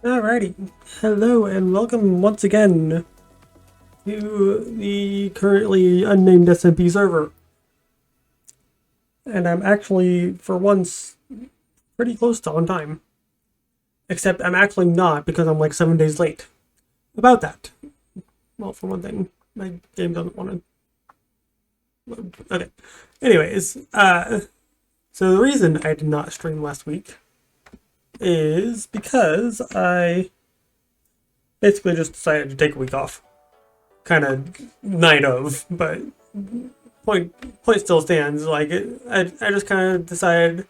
Alrighty, hello and welcome once again to the currently unnamed SMP server. And I'm actually, for once, pretty close to on time. Except I'm actually not because I'm like 7 days late. About that. Well, for one thing, my game doesn't want to... Okay. Anyways, so the reason I did not stream last week is because I basically just decided to take a week off. Kind of night of, but point still stands. Like I just kind of decided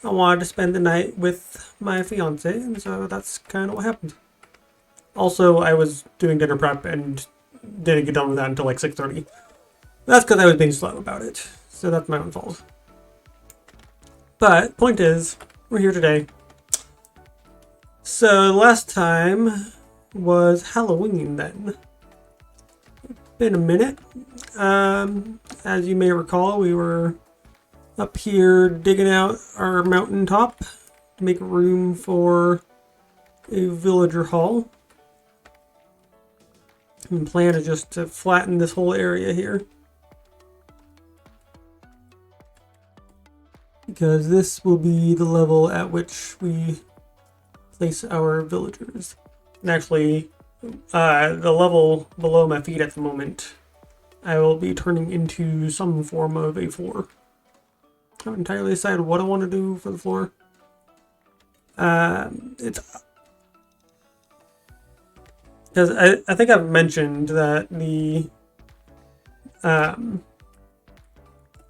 I wanted to spend the night with my fiance, and so that's kind of what happened. Also, I was doing dinner prep and didn't get done with that until like 6:30. That's because I was being slow about it, so that's my own fault. But point is, we're here today. So last time was Halloween then. Been a minute. As you may recall, we were up here digging out our mountaintop to make room for a villager hall. And the plan is just to flatten this whole area here. Because this will be the level at which we place our villagers. And actually, the level below my feet at the moment, I will be turning into some form of a floor. I haven't entirely decided what I want to do for the floor. It's because I think I've mentioned that the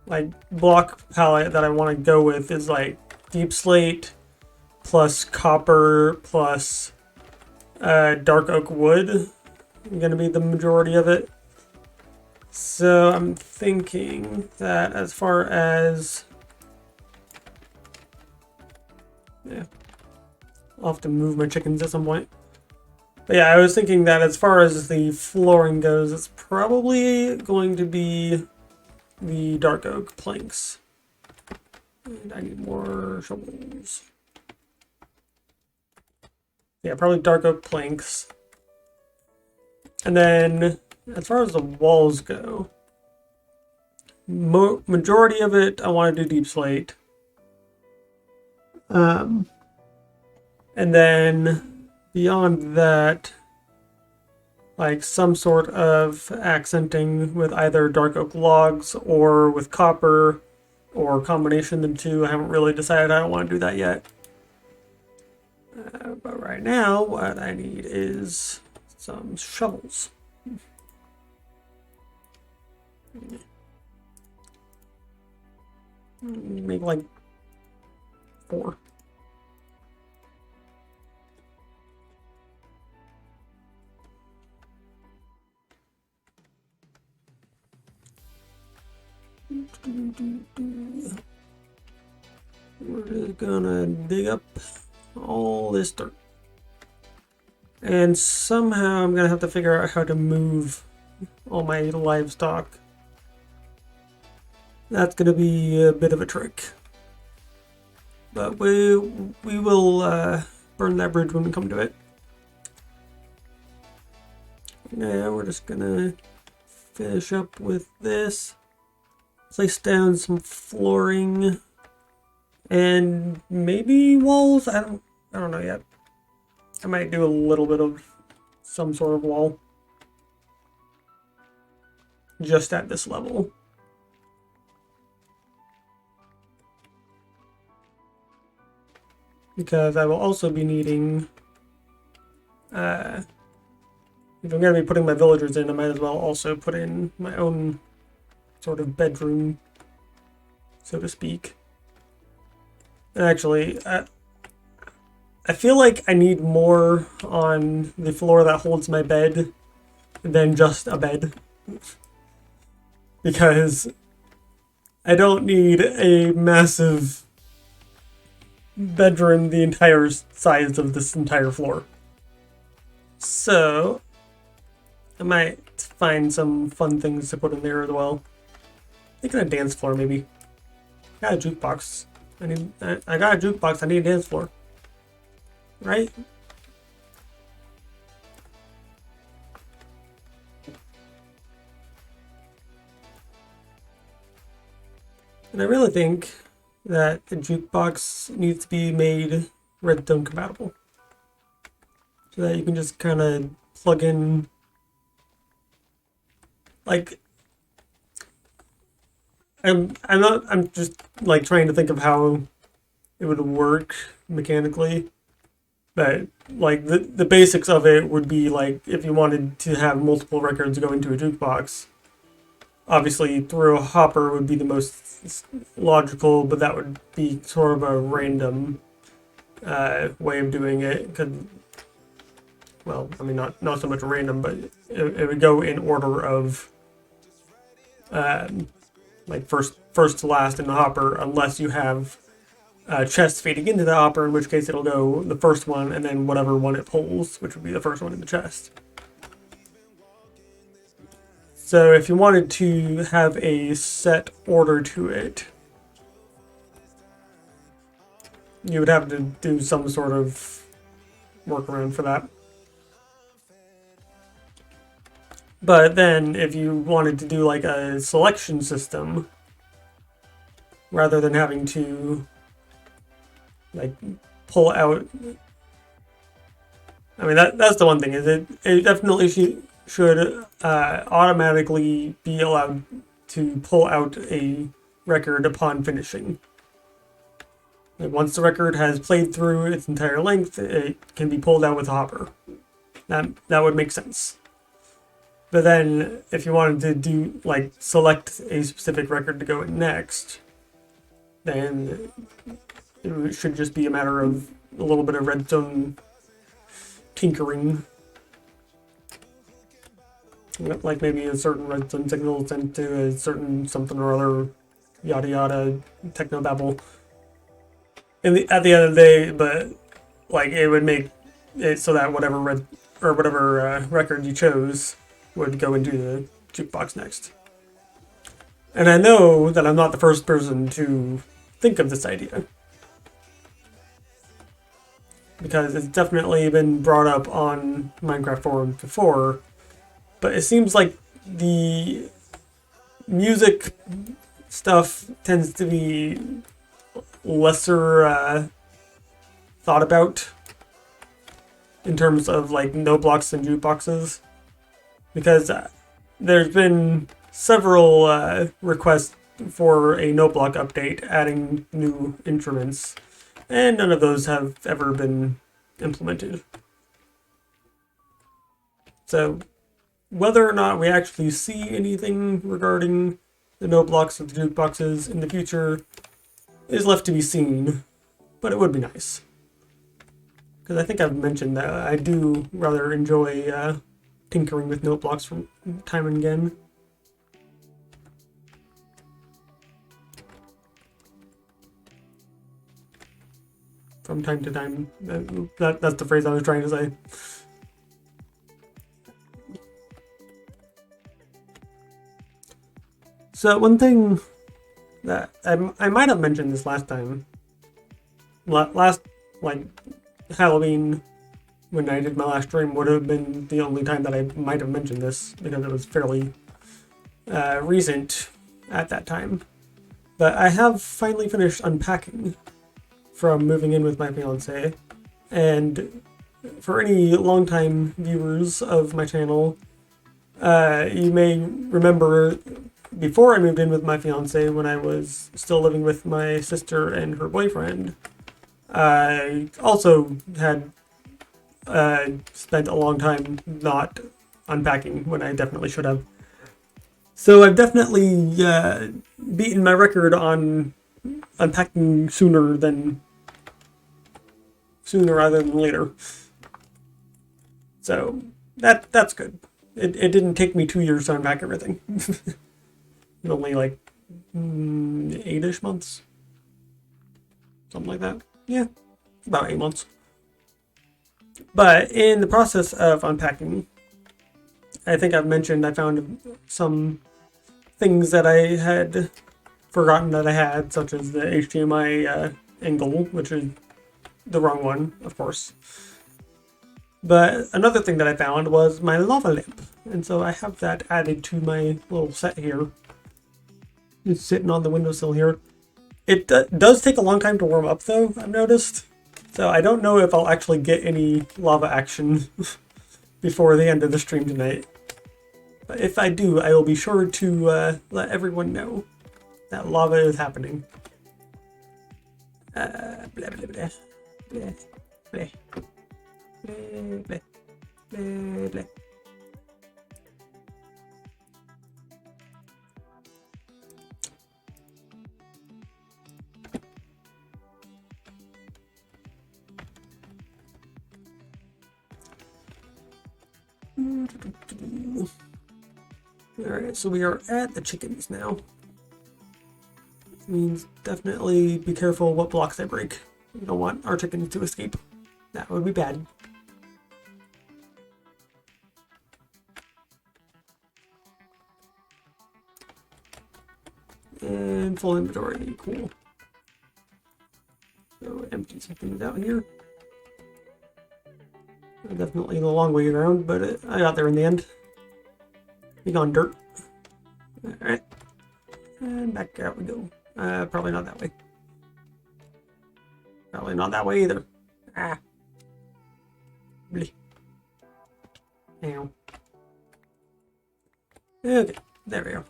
like block palette that I want to go with is like deep slate plus copper plus dark oak wood. Going to be the majority of it. So I'm thinking that as far as I'll have to move my chickens at some point. But yeah, I was thinking that as far as the flooring goes, it's probably going to be the dark oak planks. And I need more shovels. Yeah, probably dark oak planks. And then, as far as the walls go, majority of it I want to do deep slate. And then beyond that, like some sort of accenting with either dark oak logs or with copper or a combination of the two. I haven't really decided I don't want to do that yet. But right now, what I need is some shovels. Maybe like 4. We're just gonna dig up all this dirt. And somehow I'm gonna have to figure out how to move all my livestock. That's gonna be a bit of a trick. But we will burn that bridge when we come to it. Now we're just gonna finish up with this. Place down some flooring and maybe walls. I don't know yet. I might do a little bit of some sort of wall just at this level. Because I will also be needing, if I'm going to be putting my villagers in, I might as well also put in my own sort of bedroom, so to speak. And actually, I feel like I need more on the floor that holds my bed than just a bed. Because I don't need a massive bedroom the entire size of this entire floor. So I might find some fun things to put in there as well. Thinking a dance floor maybe. Got a jukebox. I got a jukebox. I need a dance floor. Right? And I really think that the jukebox needs to be made redstone compatible, so that you can just kind of plug in, like, I'm just like trying to think of how it would work mechanically, but like the basics of it would be like if you wanted to have multiple records go into a jukebox, obviously through a hopper would be the most logical, but that would be sort of a random way of doing it. Well, I mean, not so much random, but it would go in order of like first to last in the hopper, unless you have chests feeding into the hopper, in which case it'll go the first one and then whatever one it pulls, which would be the first one in the chest. So if you wanted to have a set order to it, you would have to do some sort of workaround for that. But then if you wanted to do like a selection system, rather than having to like pull out, I mean, that's the one thing, is it definitely should automatically be allowed to pull out a record upon finishing. Like once the record has played through its entire length, it can be pulled out with a hopper. That would make sense. But then if you wanted to do like select a specific record to go in next, then it should just be a matter of a little bit of redstone tinkering. Like maybe a certain redstone signal sent to a certain something or other, yada yada, technobabble. At the end of the day, but like it would make it so that whatever record you chose would go into the jukebox next. And I know that I'm not the first person to think of this idea, because it's definitely been brought up on Minecraft forums before, but it seems like the music stuff tends to be lesser thought about in terms of like no blocks and jukeboxes, because there's been several requests for a no block update adding new instruments, and none of those have ever been implemented. So whether or not we actually see anything regarding the no blocks of the jukeboxes in the future is left to be seen, but it would be nice. Because I think I've mentioned that I do rather enjoy tinkering with note blocks from time and again. From time to time. That's the phrase I was trying to say. So one thing that I might have mentioned this last time. Last, like, Halloween, when I did my last stream, would have been the only time that I might have mentioned this, because it was fairly recent at that time. But I have finally finished unpacking from moving in with my fiance, and for any longtime viewers of my channel, you may remember before I moved in with my fiance, when I was still living with my sister and her boyfriend, I also had spent a long time not unpacking when I definitely should have. So I've definitely beaten my record on unpacking sooner rather than later. So that's good. It didn't take me 2 years to unpack everything. Only like 8-ish months. Something like that. Yeah, about 8 months. But in the process of unpacking, I think I've mentioned I found some things that I had forgotten that I had, such as the HDMI angle, which is the wrong one, of course. But another thing that I found was my lava lamp, and so I have that added to my little set here. It's sitting on the windowsill here. It does take a long time to warm up, though, I've noticed. So I don't know if I'll actually get any lava action before the end of the stream tonight. But if I do, I will be sure to let everyone know that lava is happening. Blah, blah, blah, blah, blah, blah, blah, blah, blah. Alright, so we are at the chickens now. Which means definitely be careful what blocks I break. We don't want our chickens to escape. That would be bad. And full inventory, cool. So empty some things out here. Definitely the long way around, but I got there in the end. Be gone, dirt. Alright. And back out we go. Probably not that way. Probably not that way either. Ah. Bleh. Ow. Okay, there we go.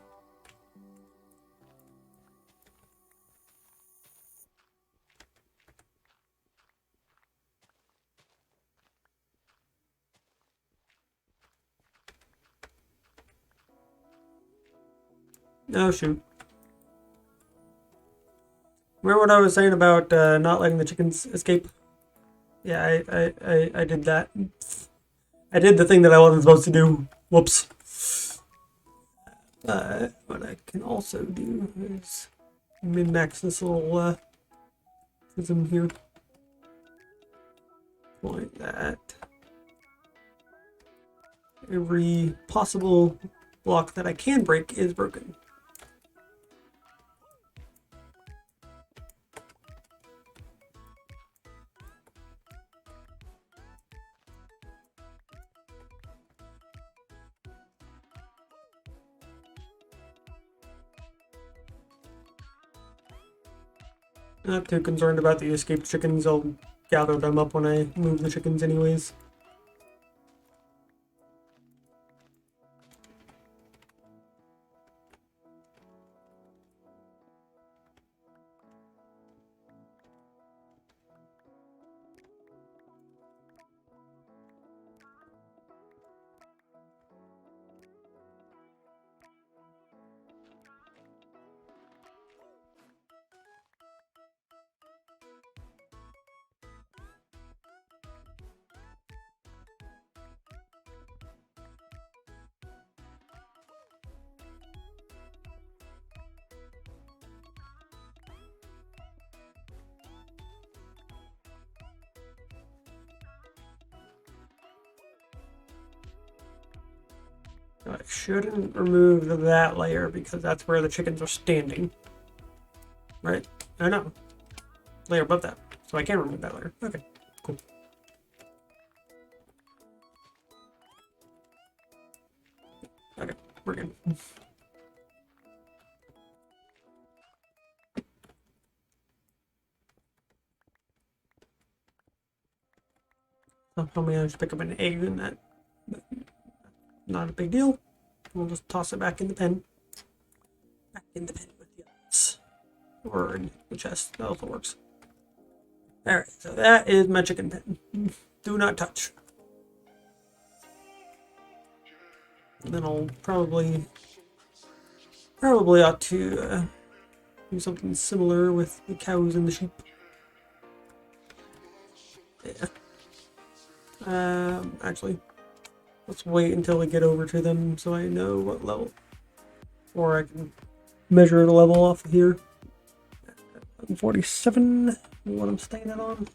Oh shoot. Remember what I was saying about not letting the chickens escape? Yeah, I did that. I did the thing that I wasn't supposed to do. Whoops. What I can also do is min-max this little prism here. Like that. Every possible block that I can break is broken. Not too concerned about the escaped chickens. I'll gather them up when I move the chickens anyways. I shouldn't remove that layer because that's where the chickens are standing. Right? I know. Layer above that. So I can remove that layer. Okay, cool. Okay, we're good. Somehow managed to pick up an egg in that. Not a big deal. We'll just toss it back in the pen. Back in the pen with the others. Or in the chest. That also works. Alright, so that is my chicken pen. Do not touch. And then I'll probably ought to do something similar with the cows and the sheep. Yeah. Actually, let's wait until we get over to them so I know what level. Or I can measure the level off of here. 47, what I'm staying on.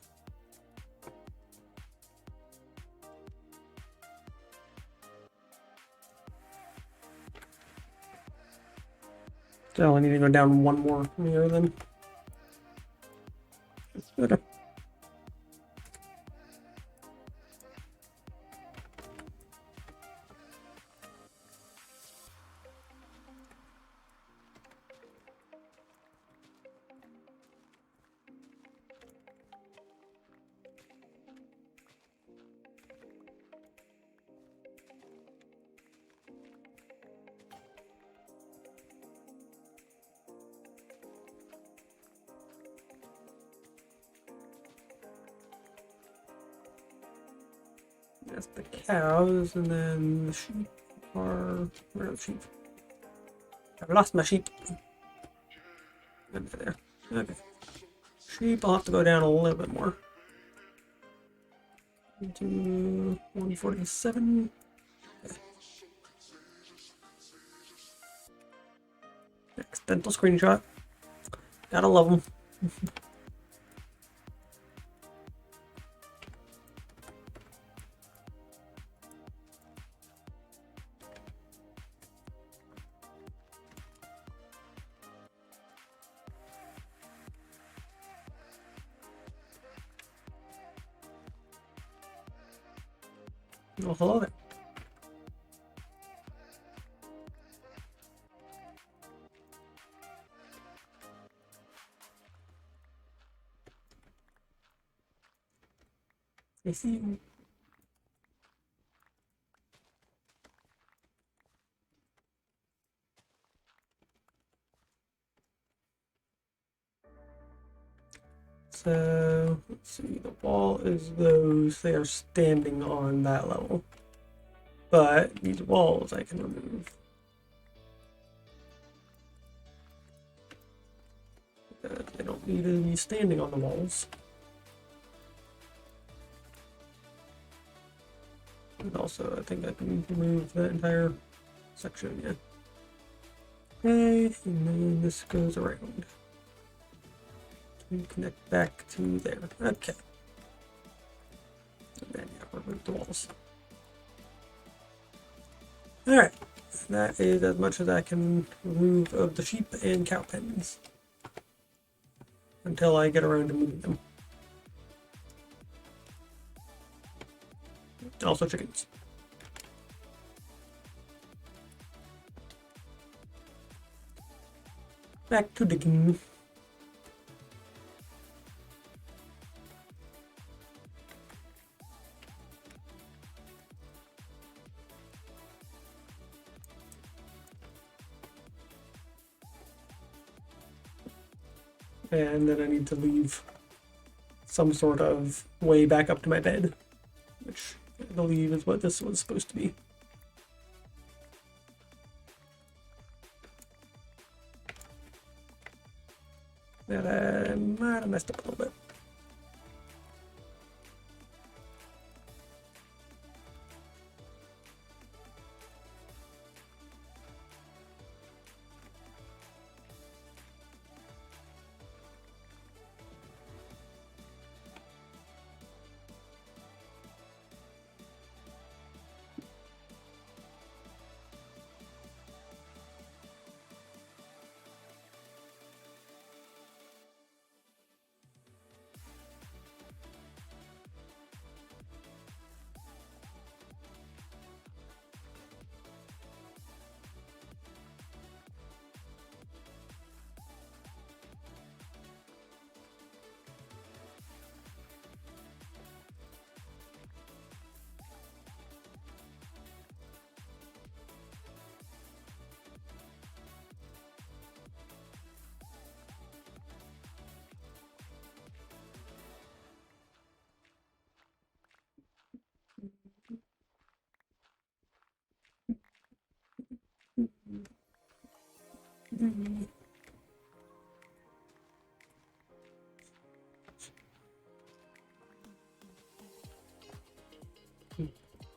So I need to go down one more here then. Okay. That's the cows, and then the sheep are... Where are the sheep? I've lost my sheep. There. Okay. Sheep, I'll have to go down a little bit more. To 147. Okay. Accidental screenshot. Gotta love them. Oh, hello there. I see you. So, let's see, the wall is those, they are standing on that level. But these walls I can remove. They don't need to be standing on the walls. And also, I think I can remove that entire section, yeah. Okay, and then this goes around. To connect back to there. Okay. And then, yeah, remove the walls. Alright, that is as much as I can remove of the sheep and cow pens. Until I get around to moving them. Also chickens. Back to digging. And then I need to leave some sort of way back up to my bed, which I believe is what this was supposed to be. That I might have messed up a little bit.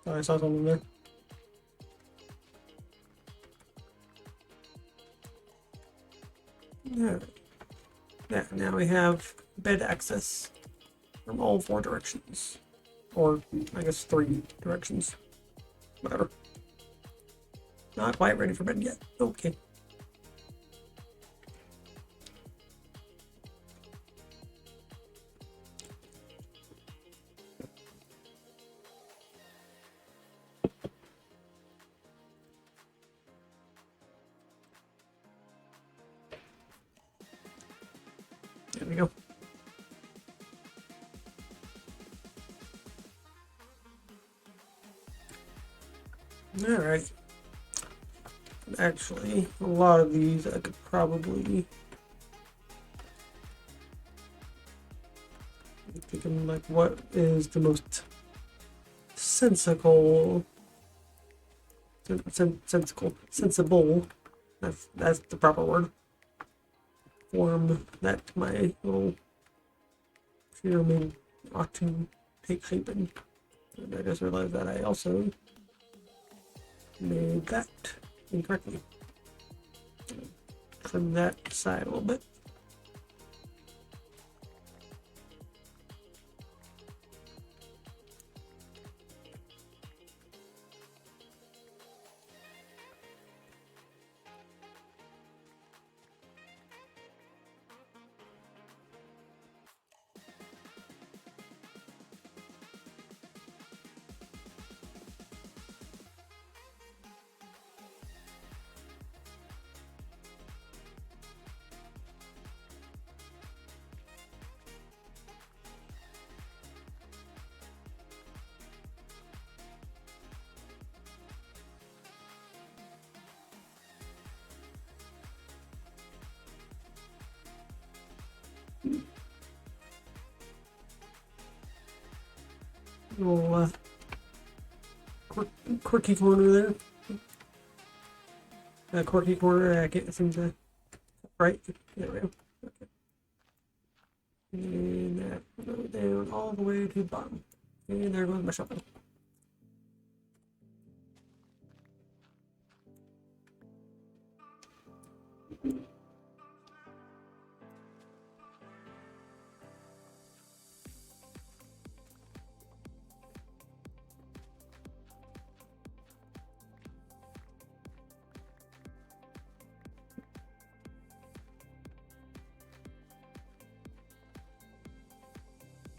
Oh, I saw something there. Alright. Yeah, now we have bed access from all 4 directions. Or, I guess 3 directions. Whatever. Not quite ready for bed yet. Okay. There we go. Alright. Actually, a lot of these I could probably... I'm thinking, like, what is the most sensible. Sensible. That's the proper word. Form that my little pyramid ought to take shape in. And I just realized that I also made that incorrectly. Trim that side a little bit. Little quirky corner there. That quirky corner, I can't seem to. Right? There we go. Okay. And that go down all the way to the bottom. And there goes my shovel.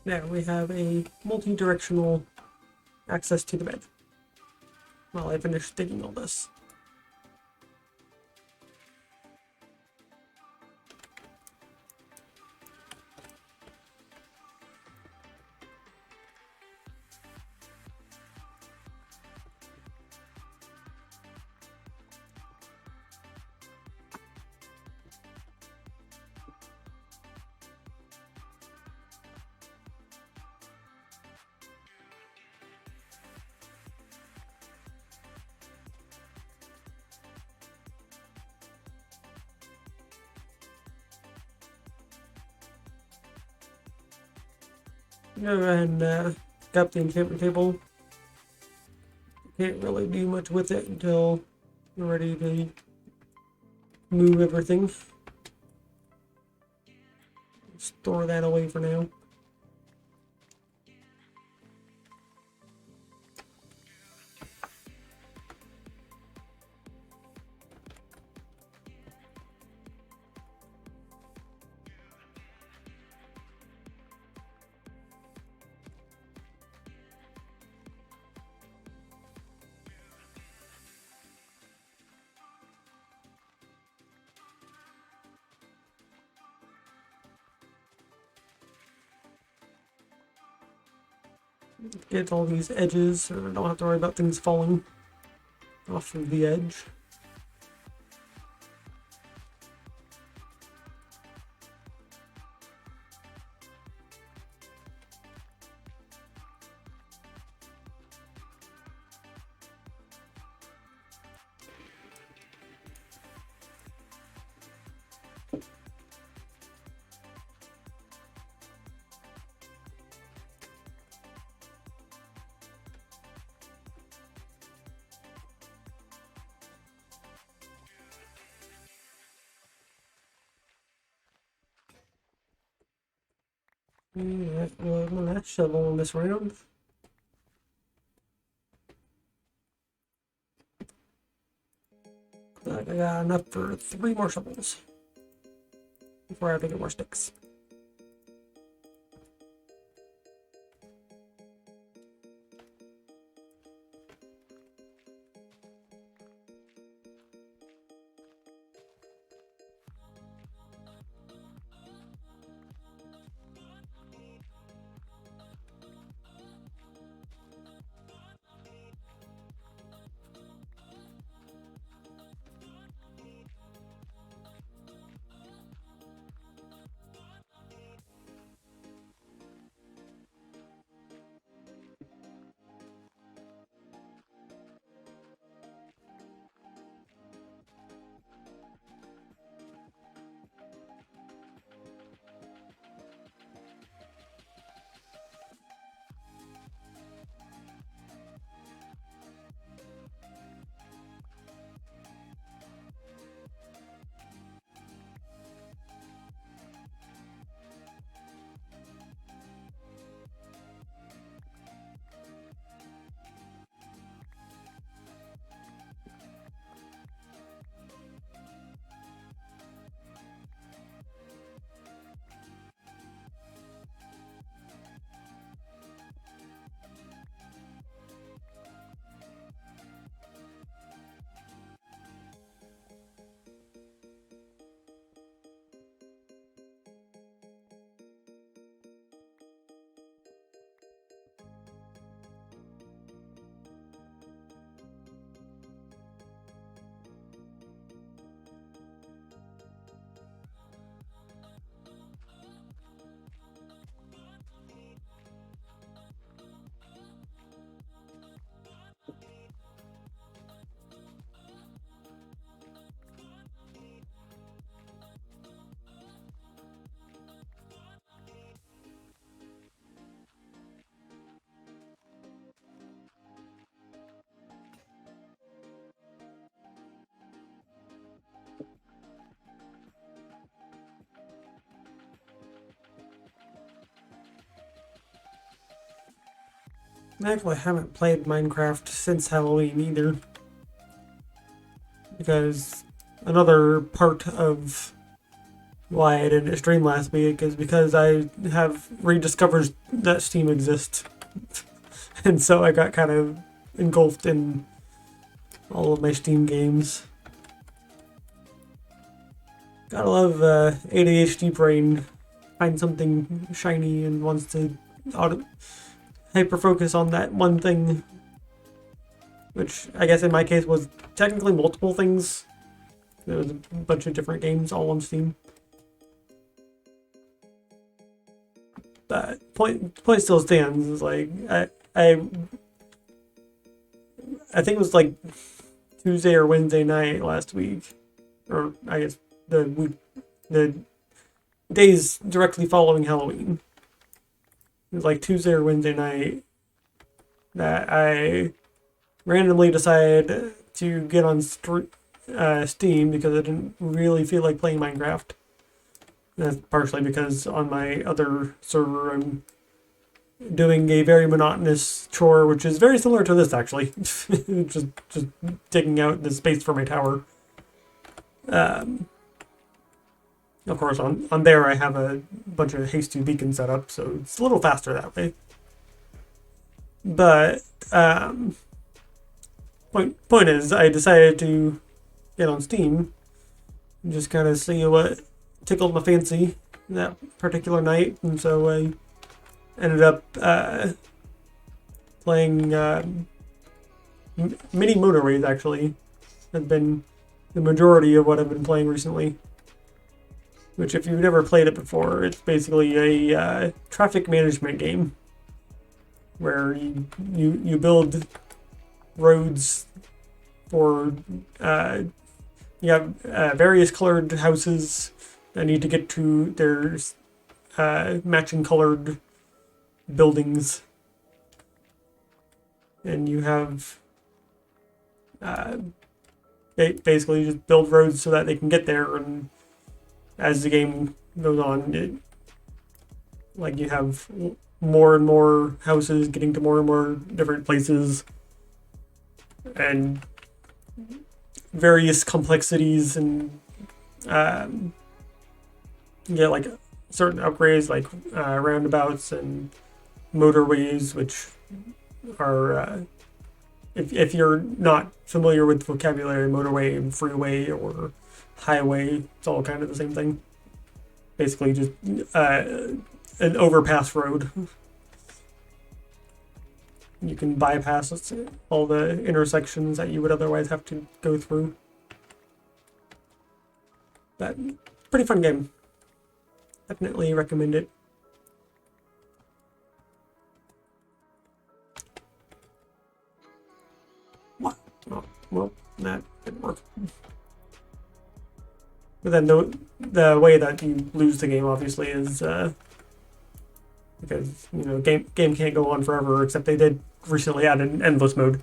Now we have a multi-directional access to the bed while I finish digging all this. And got the enchantment table. Can't really do much with it until we're ready to move everything. Store that away for now. Get all these edges so I don't have to worry about things falling off of the edge. Yeah, well, my last shovel on this round. I got enough for 3 more shovels before I have to get more sticks. Actually, I haven't played Minecraft since Halloween either. Because another part of why I didn't stream last week is because I have rediscovered that Steam exists. And so I got kind of engulfed in all of my Steam games. Gotta love ADHD brain. Find something shiny and wants to hyper focus on that one thing, which I guess in my case was technically multiple things. There was a bunch of different games all on Steam. But point still stands. Is like I think it was like Tuesday or Wednesday night last week, or I guess the days directly following Halloween. It was like Tuesday or Wednesday night that I randomly decided to get on Steam because I didn't really feel like playing Minecraft. That's partially because on my other server I'm doing a very monotonous chore, which is very similar to this actually. just digging out the space for my tower. Of course, on there I have a bunch of hasty beacons set up, so it's a little faster that way. But point is, I decided to get on Steam and just kind of see what tickled my fancy that particular night, and so I ended up playing Mini Motorways. Actually, has been the majority of what I've been playing recently. Which, if you've never played it before, it's basically a traffic management game where you build roads for you have various colored houses that need to get to their matching colored buildings, and you have basically just build roads so that they can get there. And as the game goes on, like you have more and more houses getting to more and more different places, and various complexities, and you get like certain upgrades like roundabouts and motorways, which are if you're not familiar with the vocabulary, motorway and freeway or highway, it's all kind of the same thing. Basically just an overpass road. You can bypass all the intersections that you would otherwise have to go through. But pretty fun game. Definitely recommend it. What? Oh, well, that didn't work. But then the way that you lose the game obviously is because game can't go on forever, except they did recently add an endless mode.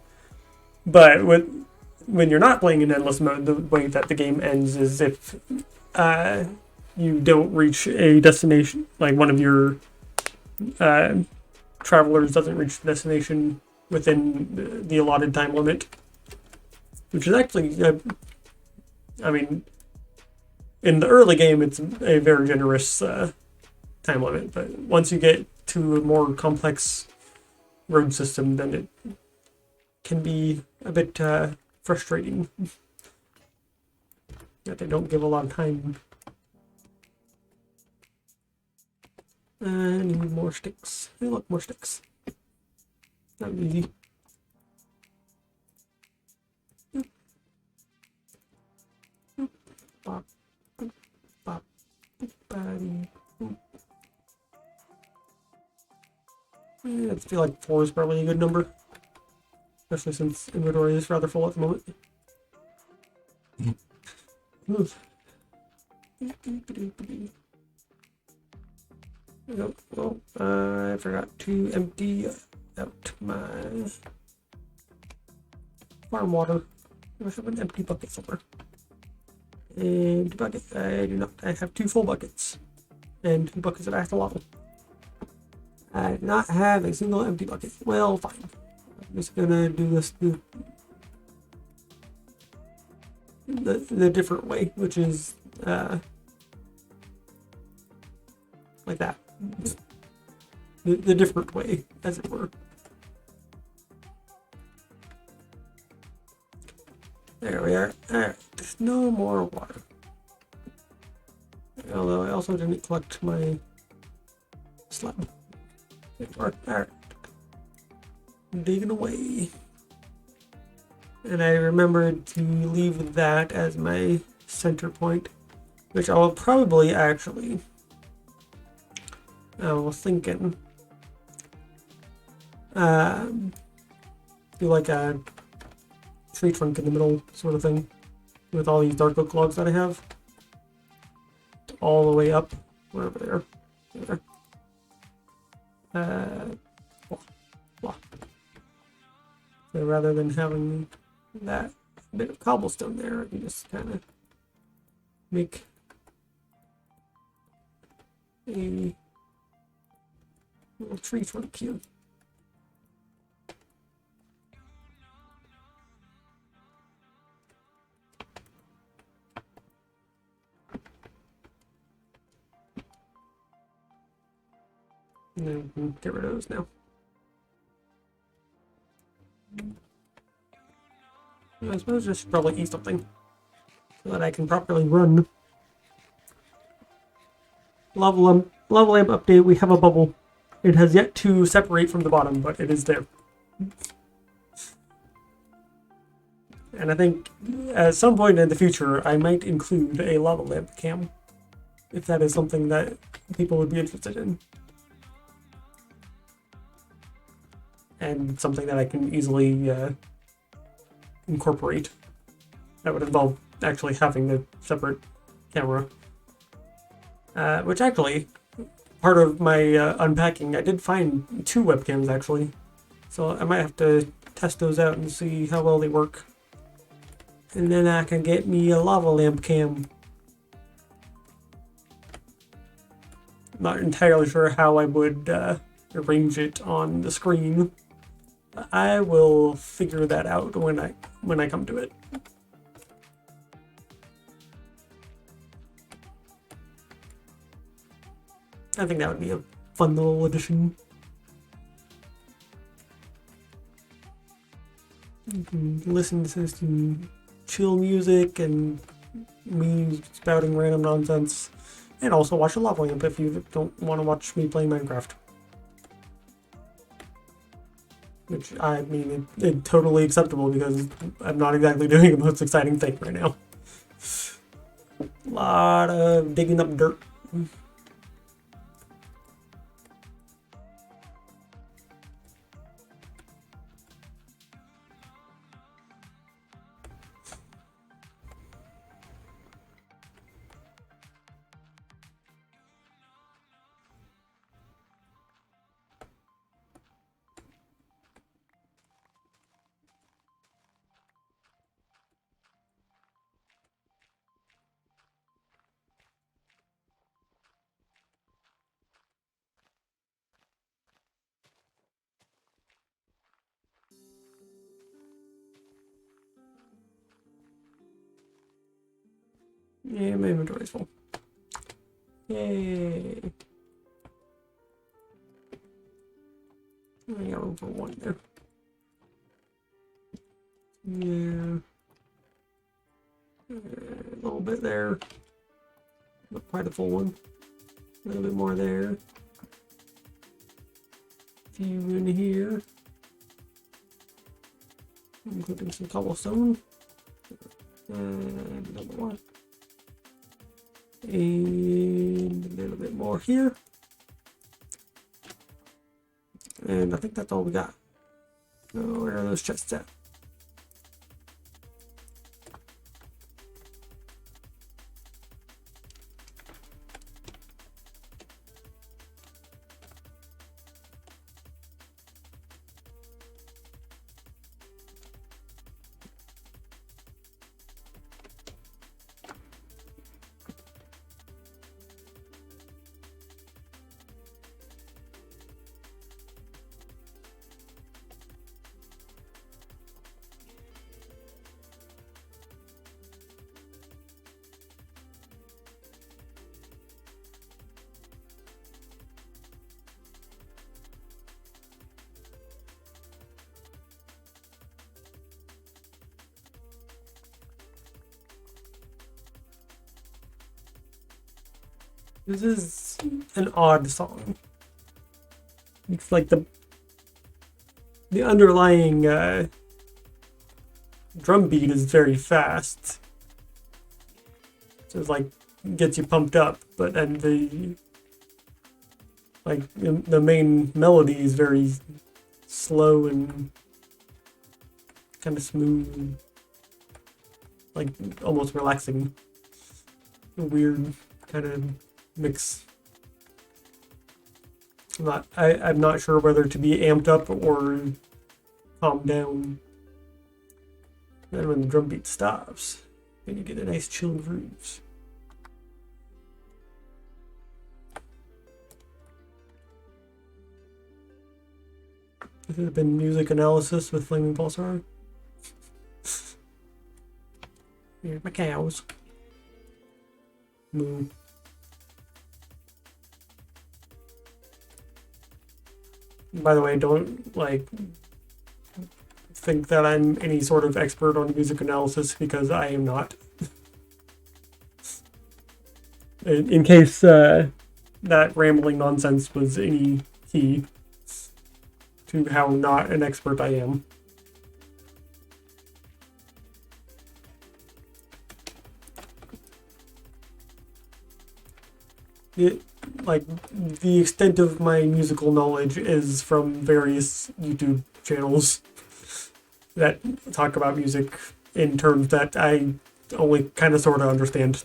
But when you're not playing in endless mode, the way that the game ends is if you don't reach a destination, like one of your travelers doesn't reach the destination within the allotted time limit, which is actually I mean, in the early game, it's a very generous time limit, but once you get to a more complex road system, then it can be a bit frustrating that they don't give a lot of time. I need more sticks. Hey, look, more sticks. That was easy. Bop. Bop. Body. I feel like 4 is probably a good number, especially since inventory is rather full at the moment. Oh, I forgot to empty out my farm water. I have an empty bucket somewhere. Empty bucket. I do not. I have 2 full buckets and 2 buckets of axolotl. I do not have a single empty bucket. Well, fine. I'm just gonna do this the different way, which is like that. The different way, as it were. There we are. Alright, there's no more water. Although I also didn't collect my slab. Alright. Digging away. And I remembered to leave that as my center point, which I will probably actually, I was thinking, do like a tree trunk in the middle sort of thing with all these dark oak logs that I have all the way up wherever they are. Blah. So rather than having that bit of cobblestone there, I can just kind of make a little tree trunk here. And then we can get rid of those now. I suppose I should probably eat something so that I can properly run. Lava lamp update, we have a bubble. It has yet to separate from the bottom, but it is there. And I think at some point in the future, I might include a lava lamp cam, if that is something that people would be interested in. And something that I can easily incorporate. That would involve actually having a separate camera. Which actually, part of my unpacking, I did find 2 webcams actually. So I might have to test those out and see how well they work. And then I can get me a lava lamp cam. Not entirely sure how I would arrange it on the screen. I will figure that out when I come to it. I think that would be a fun little addition. You can listen to some chill music and me spouting random nonsense, and also watch a lava lamp if you don't want to watch me play Minecraft. Which, I mean, it's totally acceptable because I'm not exactly doing the most exciting thing right now. A lot of digging up dirt. Yeah, my inventory's full. Yay. I got room for 1 there. Yeah. A little bit there. Not quite a full one. A little bit more there. A few in here. Including some cobblestone. And another one. And a little bit more here. And I think that's all we got. Oh, where are those chests at? This is an odd song. It's like the underlying drum beat is very fast. So it's like gets you pumped up, but then the main melody is very slow and kind of smooth, like almost relaxing. A weird kind of mix. I'm not sure whether to be amped up or calmed down. Then when the drum beat stops, then you get a nice chill grooves. This has been music analysis with Flaming Pulsar. Here's my cows. Moo. By the way, don't think that I'm any sort of expert on music analysis, because I am not. In case that rambling nonsense was any key to how not an expert I am. The extent of my musical knowledge is from various YouTube channels that talk about music in terms that I only kind of sort of understand.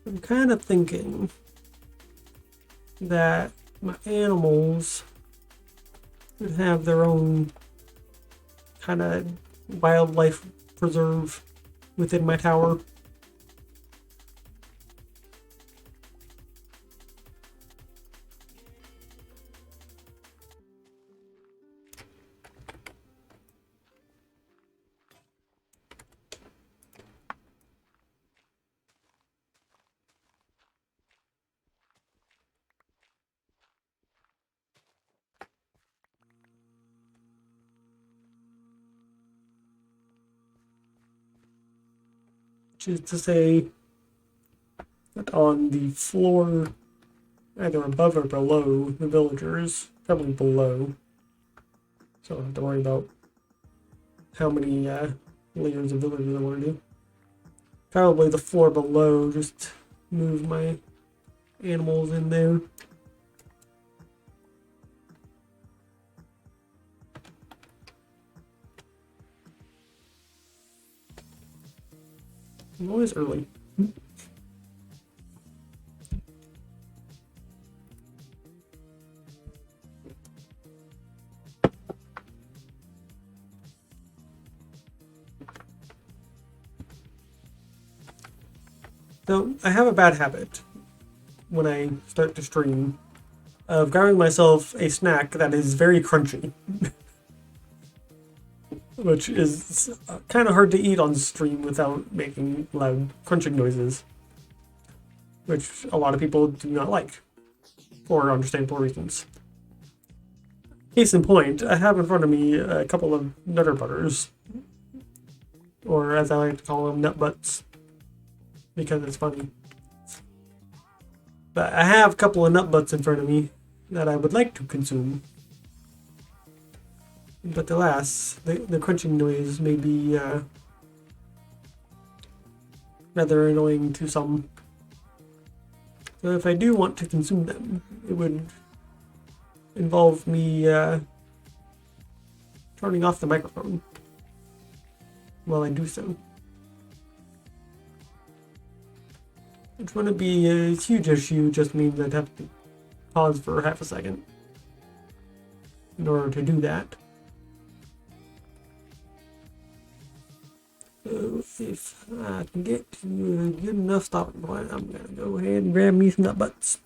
I'm kind of thinking that my animals would have their own kind of wildlife preserve within my tower. Which is to say that on the floor, either above or below the villagers, probably below, so I don't have to worry about how many layers of villagers I want to do. Probably the floor below, just move my animals in there. I'm always early. So I have a bad habit when I start to stream of grabbing myself a snack that is very crunchy. Which is kind of hard to eat on stream without making loud crunching noises. Which a lot of people do not like, for understandable reasons. Case in point, I have in front of me a couple of Nutter Butters. Or as I like to call them, nut butts. Because it's funny. But I have a couple of nut butts in front of me that I would like to consume. But alas, the crunching noise may be rather annoying to some. So if I do want to consume them, it would involve me turning off the microphone while I do so. which wouldn't be a huge issue, just means I'd have to pause for half a second in order to do that. So if I can get to a good enough stopping point, I'm gonna go ahead and grab me some nut butts.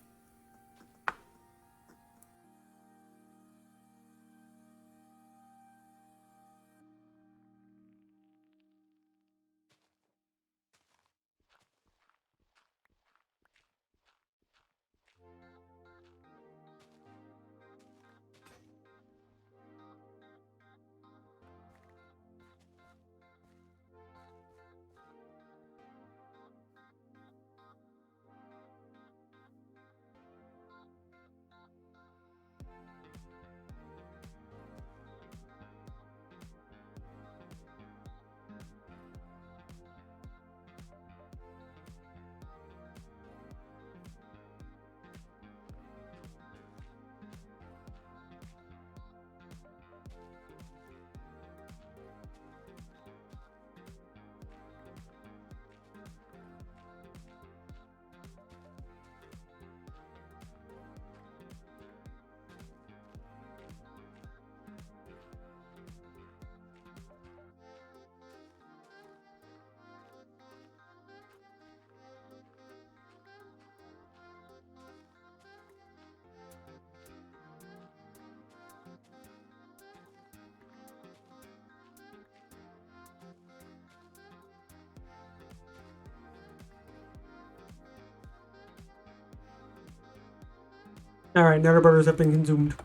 Alright, nutter butters have been consumed.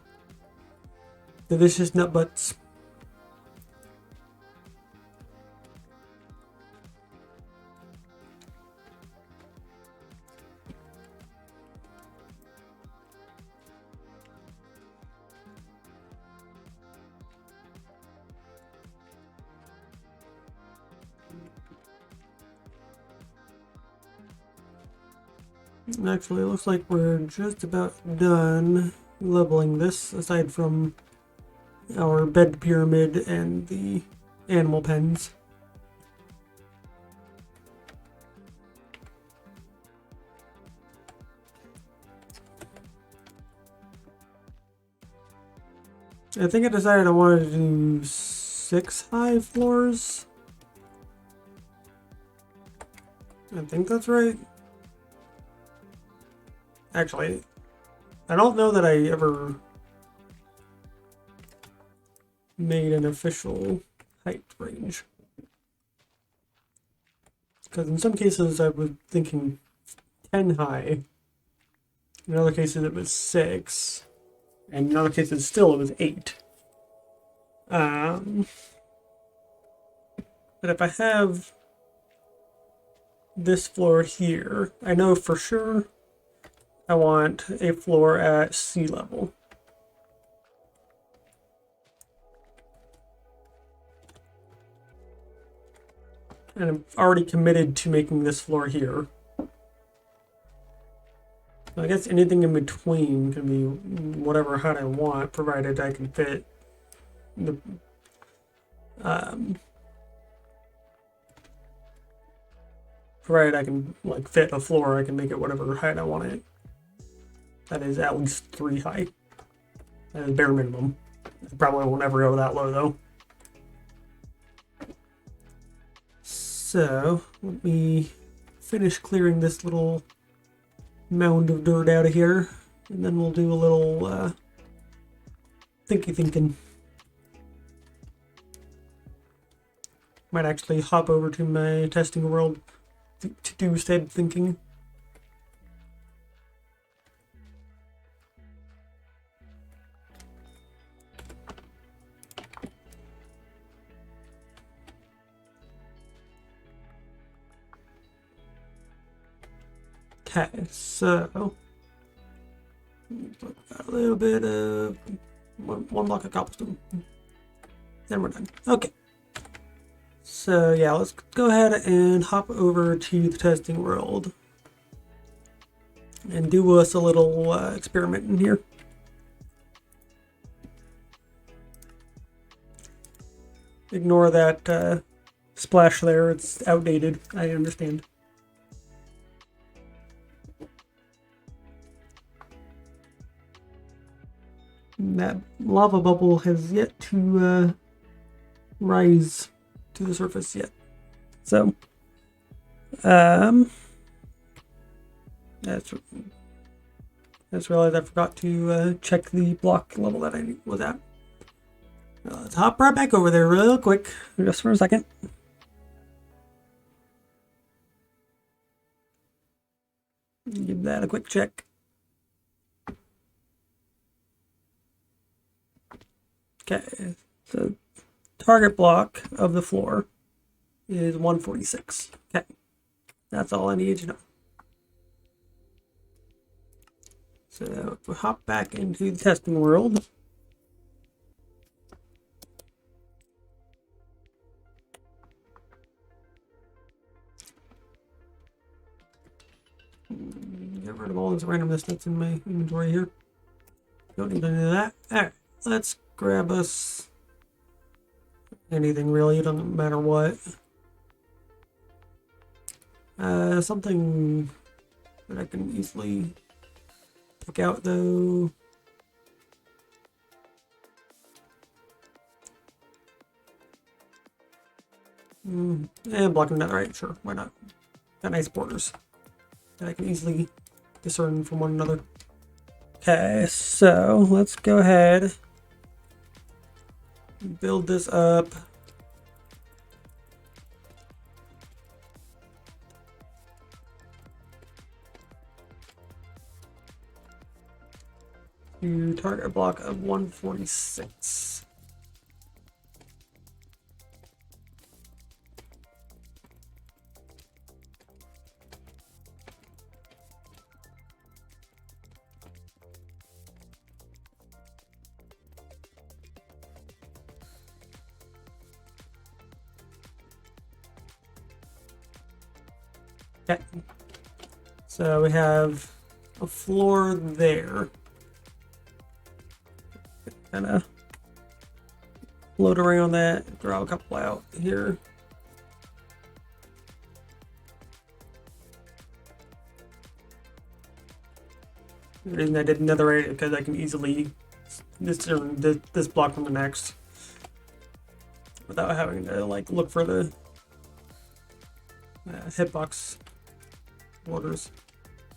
Delicious nut butts. Actually, it looks like we're just about done leveling this, aside from our bed pyramid and the animal pens. I think I decided I wanted to do 6 high floors. I think that's right. Actually, I don't know that I ever made an official height range. Because in some cases I was thinking 10 high. In other cases it was 6. And in other cases still it was 8. But if I have this floor here, I know for sure I want a floor at sea level. And I'm already committed to making this floor here. So I guess anything in between can be whatever height I want, provided I can fit the provided I can like fit a floor, I can make it whatever height I want it. That is at least 3 high. That is bare minimum. I probably won't ever go that low though. So let me finish clearing this little mound of dirt out of here, and then we'll do a little thinking. Might actually hop over to my testing world to do said thinking. Okay, so a little bit of one block of cobblestone. Then we're done. Okay. So yeah, let's go ahead and hop over to the testing world and do us a little experiment in here. Ignore that splash there, it's outdated, I understand. that lava bubble has yet to rise to the surface yet. So, that's realized I forgot to check the block level that I was at. Let's hop right back over there real quick, just for a second. Give that a quick check. Okay, so target block of the floor is 146. Okay, that's all I need to know. So if we hop back into the testing world, get rid of all this randomness that's in my inventory here. Don't need any of that. Alright, let's grab us anything really, it doesn't matter what. Something that I can easily pick out though. And blocking netherite, sure, why not? Got nice borders that I can easily discern from one another. Okay, so let's go ahead, build this up. To target block of 146. Okay, so we have a floor there. Kind of float around that, draw a couple out here. The reason I did netherite because I can easily discern this block from the next without having to like look for the hitbox borders.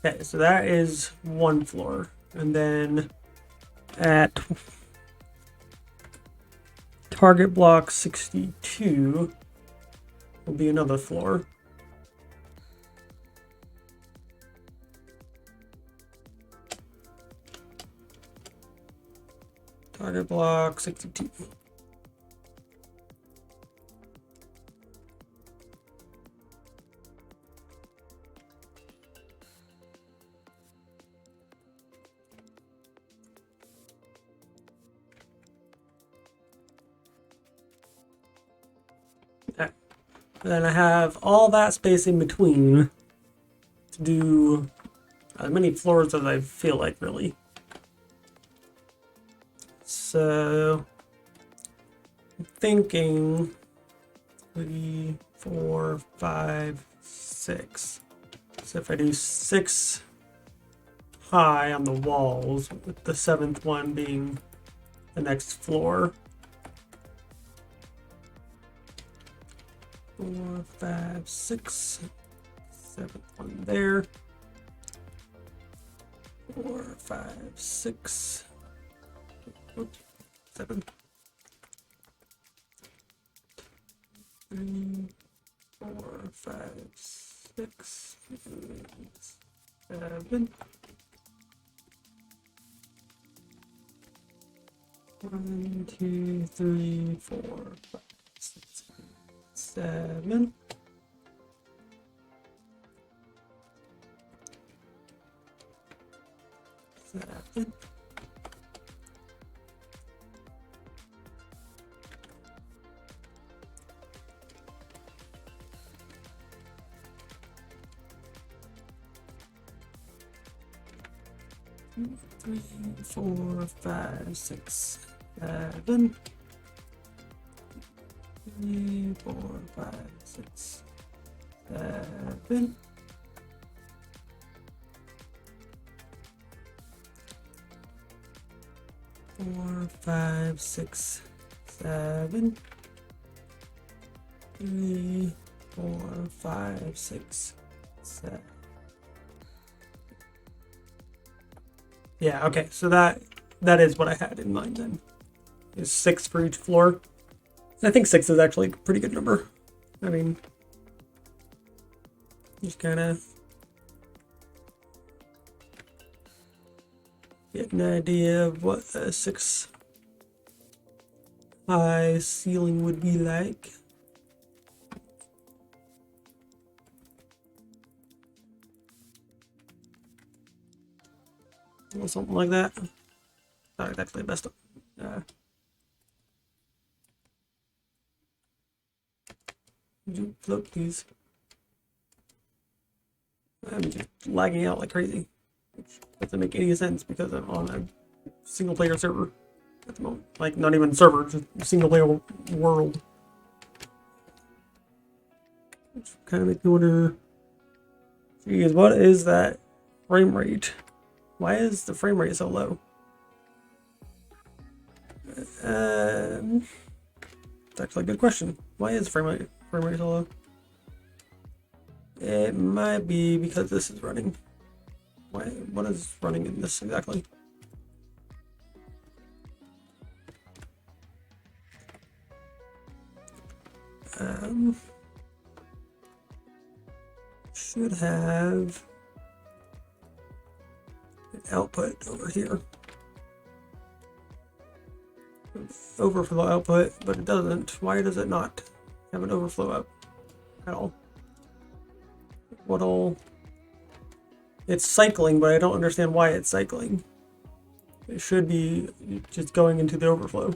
Okay, so that is one floor, and then at target block 62 will be another floor. Target block 62. Okay. Then I have all that space in between to do as many floors as I feel like, really. So I'm thinking 3, 4, 5, 6. So if I do 6 high on the walls, with the 7th one being the next floor. 4, 5, 6. 7th one there. 4, 5, 6. Oops, 7. 3, 4, 5, 6, 7. 1, 2, 3, 4, 5, 6, 7. 7. 3, 4, 5, 6, 7. 3, 4, 5, 6, 7. 4, 5, 6, 7. 3, 4, 5, 6, 7. Yeah, okay, so that is what I had in mind then. Is 6 for each floor. I think 6 is actually a pretty good number. I mean, just kind of get an idea of what a 6 high ceiling would be like. Or something like that. Not exactly the best. You float these. I'm just lagging out like crazy. Which doesn't make any sense because I'm on a single player server at the moment. Like, not even server, just a single player world. Which kind of makes me wonder, geez, what is that frame rate? Why is the frame rate so low? It's actually a good question. Why is frame rate so low? It might be because this is running. What is running in this exactly? Should have an output over here. Overflow output, but it doesn't. Why does it not have an overflow out at all? It's cycling, but I don't understand why it's cycling. It should be just going into the overflow.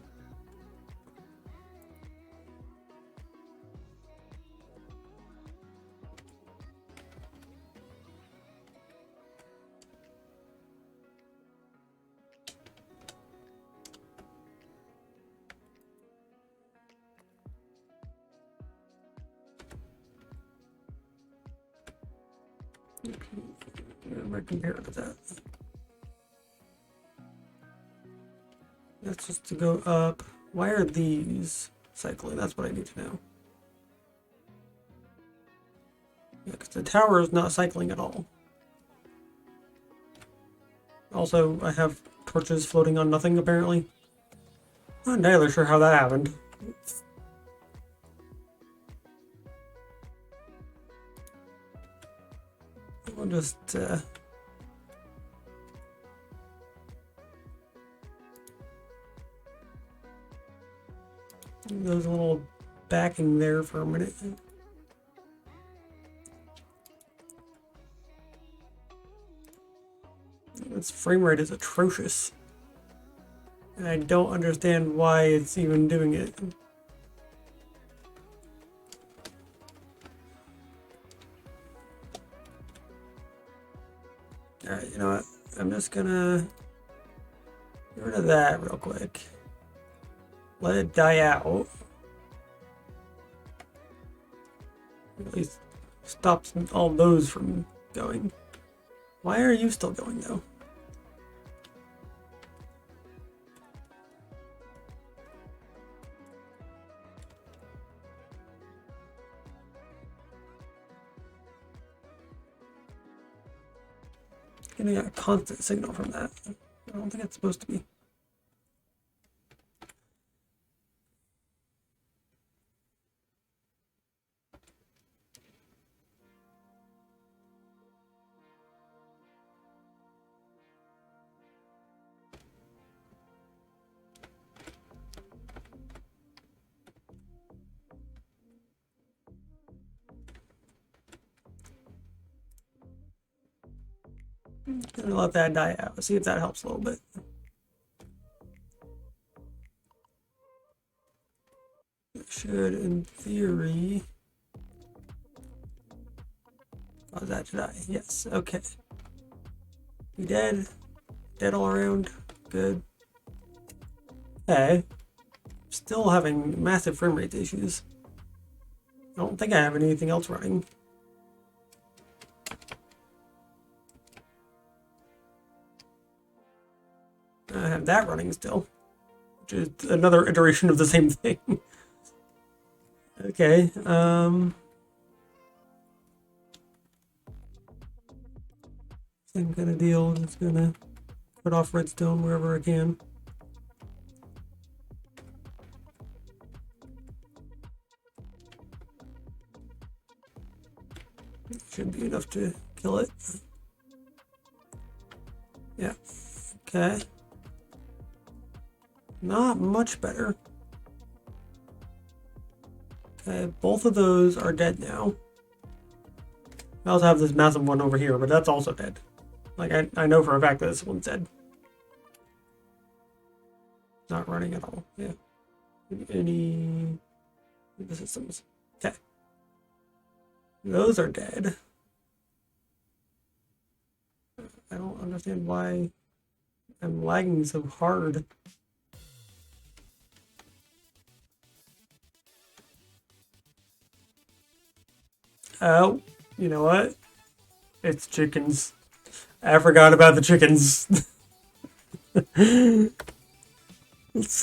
I'm going to compare it to that. That's just to go up. Why are these cycling? That's what I need to know. Yeah, because the tower is not cycling at all. Also, I have torches floating on nothing, apparently. Not entirely sure how that happened. I'll just, those little backing there for a minute. Its frame rate is atrocious. And I don't understand why it's even doing it. Alright, you know what? I'm just gonna get rid of that real quick. Let it die out. At least stops all those from going. Why are you still going though? Getting a constant signal from that. I don't think it's supposed to be. Gonna let that die out. See if that helps a little bit. It should, in theory, cause that to die. Yes. Okay. You dead? Dead all around. Good. Okay. Still having massive frame rate issues. I don't think I have anything else running. I have that running still, which is another iteration of the same thing. Okay, same kind of deal. Just gonna put off redstone wherever I can. Should be enough to kill it. Yeah. Okay. Not much better. Okay, both of those are dead now. I also have this massive one over here, but that's also dead. Like, I know for a fact that this one's dead. Not running at all. Yeah. Any the systems. Okay. Those are dead. I don't understand why I'm lagging so hard. Oh, you know what? It's chickens. I forgot about the chickens. Let's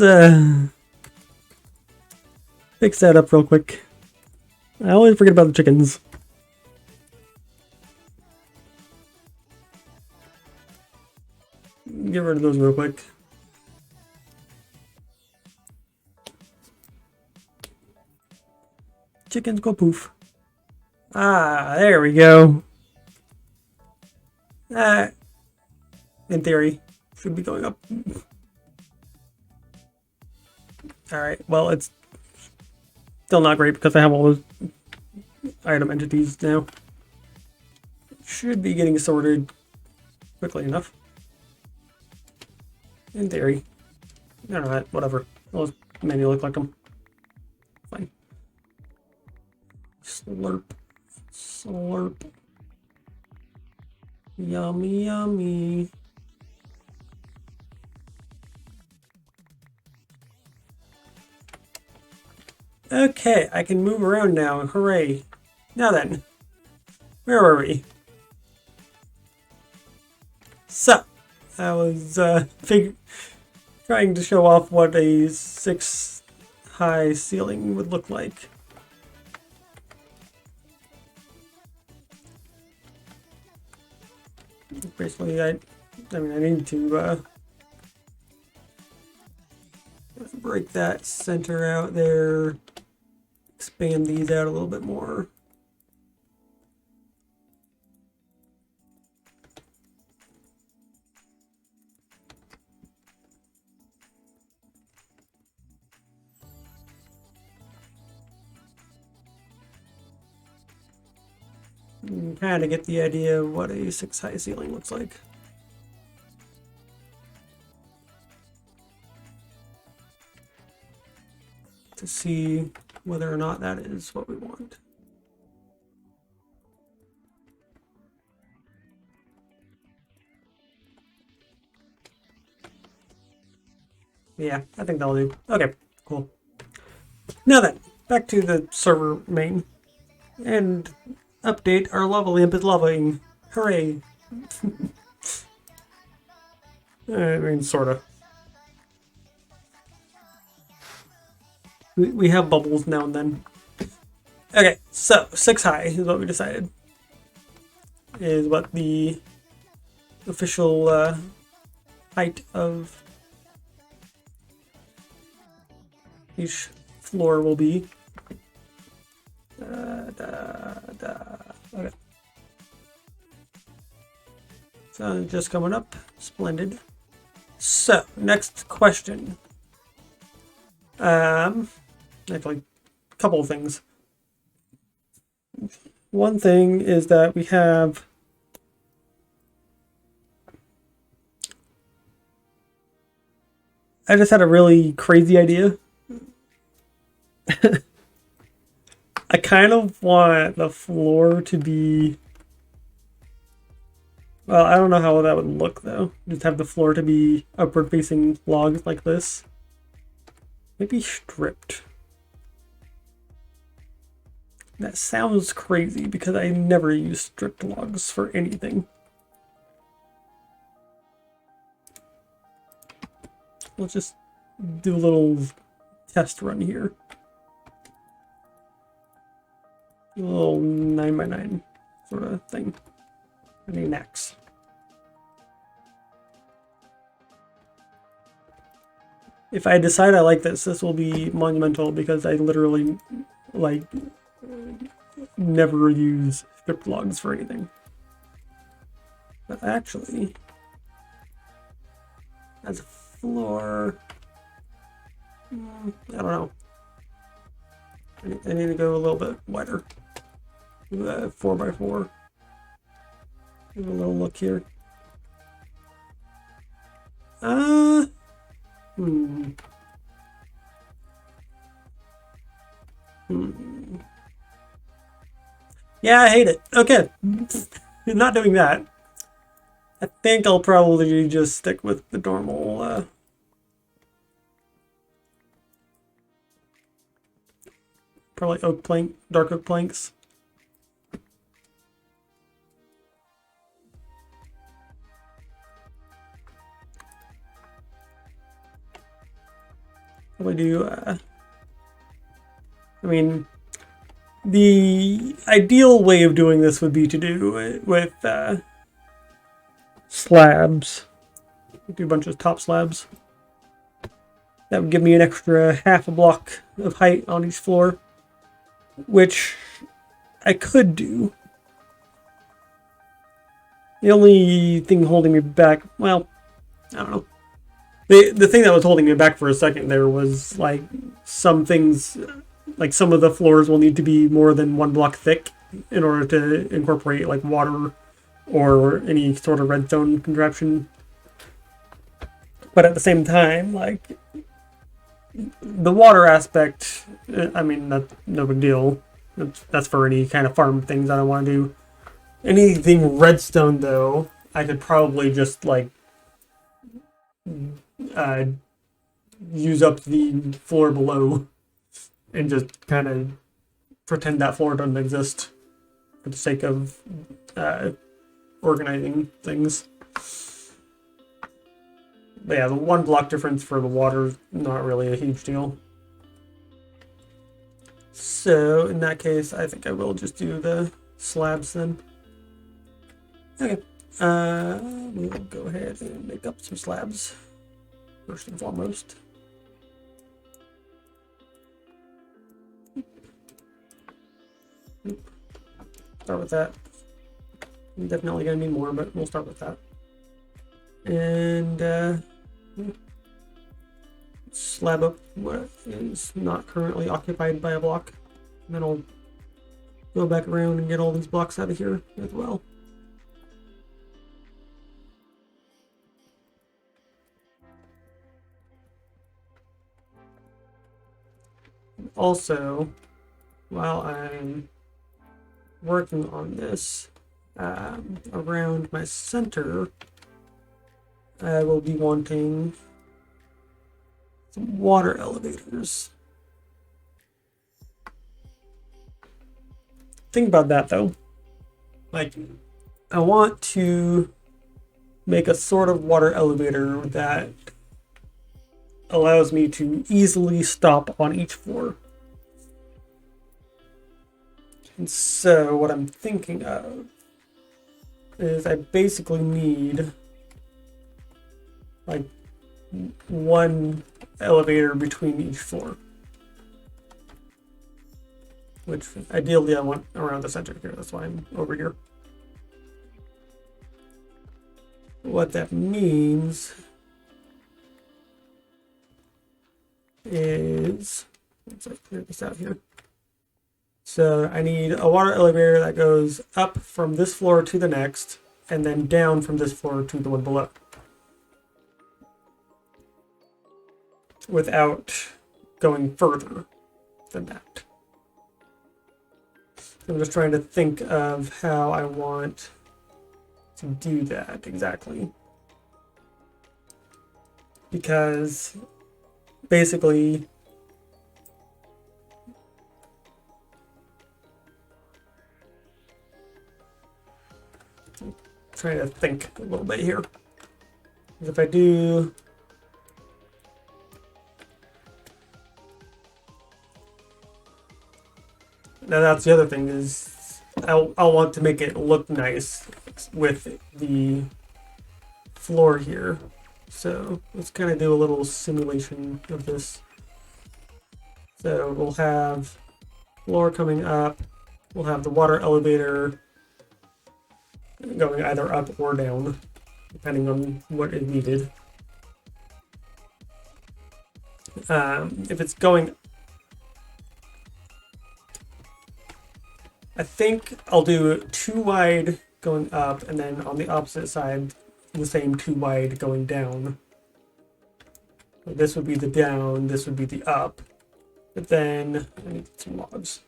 fix that up real quick. I always forget about the chickens. Get rid of those real quick. Chickens go poof. Ah, there we go. That, in theory, should be going up. Alright, well, it's still not great because I have all those item entities now. Should be getting sorted quickly enough. In theory. Alright, whatever. I'll just manually collect them. Fine. Slurp. Slurp. Yummy, yummy. Okay, I can move around now. Hooray. Now then, where were we? So, I was trying to show off what a 6-high ceiling would look like. Basically, I mean, I need to break that center out there, expand these out a little bit more. Kind of get the idea of what a 6-high ceiling looks like. To see whether or not that is what we want. Yeah, I think that'll do. Okay, cool. Now then, back to the server main. And update, our lava lamp is lavaing. Hooray. I mean, sorta. We have bubbles now and then. Okay, so 6-high is what we decided. Is what the official height of each floor will be. Okay. So just coming up. Splendid. So, next question. Actually, a couple of things. One thing is that we have I just had a really crazy idea. I kind of want the floor to be... Well, I don't know how that would look, though. Just have the floor to be upward-facing logs like this. Maybe stripped. That sounds crazy, because I never use stripped logs for anything. let's just do a little test run here. A little 9x9 sort of thing. I need an X. If I decide I like this, this will be monumental because I literally, like, never use script logs for anything. But actually, as a floor, I don't know. I need to go a little bit wider. 4x4. Give a little look here. Yeah, I hate it. Okay. Not doing that. I think I'll probably just stick with the normal, probably oak plank, dark oak planks. Probably do, I mean, the ideal way of doing this would be to do it with slabs. Do a bunch of top slabs. That would give me an extra half a block of height on each floor, which I could do. The only thing holding me back, well, I don't know. The thing that was holding me back for a second there was, like, some things, like some of the floors will need to be more than 1 block thick in order to incorporate, like, water or any sort of redstone contraption. But at the same time, like, the water aspect, I mean, that's no big deal. That's for any kind of farm things I don't want to do. Anything redstone, though, I could probably just, like, use up the floor below and just kind of pretend that floor doesn't exist for the sake of organizing things. But yeah, the 1 block difference for the water is not really a huge deal. So in that case, I think I will just do the slabs then. Okay, we'll go ahead and make up some slabs first and foremost. Start with that. I'm definitely gonna need more, but we'll start with that. And slab up what is not currently occupied by a block. And then I'll go back around and get all these blocks out of here as well. Also, while I'm working on this, around my center, I will be wanting some water elevators. Think about that though. Like, I want to make a sort of water elevator that allows me to easily stop on each floor. And so what I'm thinking of is I basically need like 1 elevator between each floor. Which ideally I want around the center here, that's why I'm over here. What that means is, let's clear this out here. So I need a water elevator that goes up from this floor to the next, and then down from this floor to the one below, without going further than that. I'm just trying to think of how I want to do that exactly. Because basically, I'm trying to think a little bit here. If I do Now that's the other thing is I'll want to make it look nice with the floor here. So let's kind of do a little simulation of this. So we'll have floor coming up. We'll have the water elevator going either up or down, depending on what is needed. If it's going, I think I'll do 2 wide going up, and then on the opposite side, the same 2 wide going down. So this would be the down, this would be the up. But then I need some logs.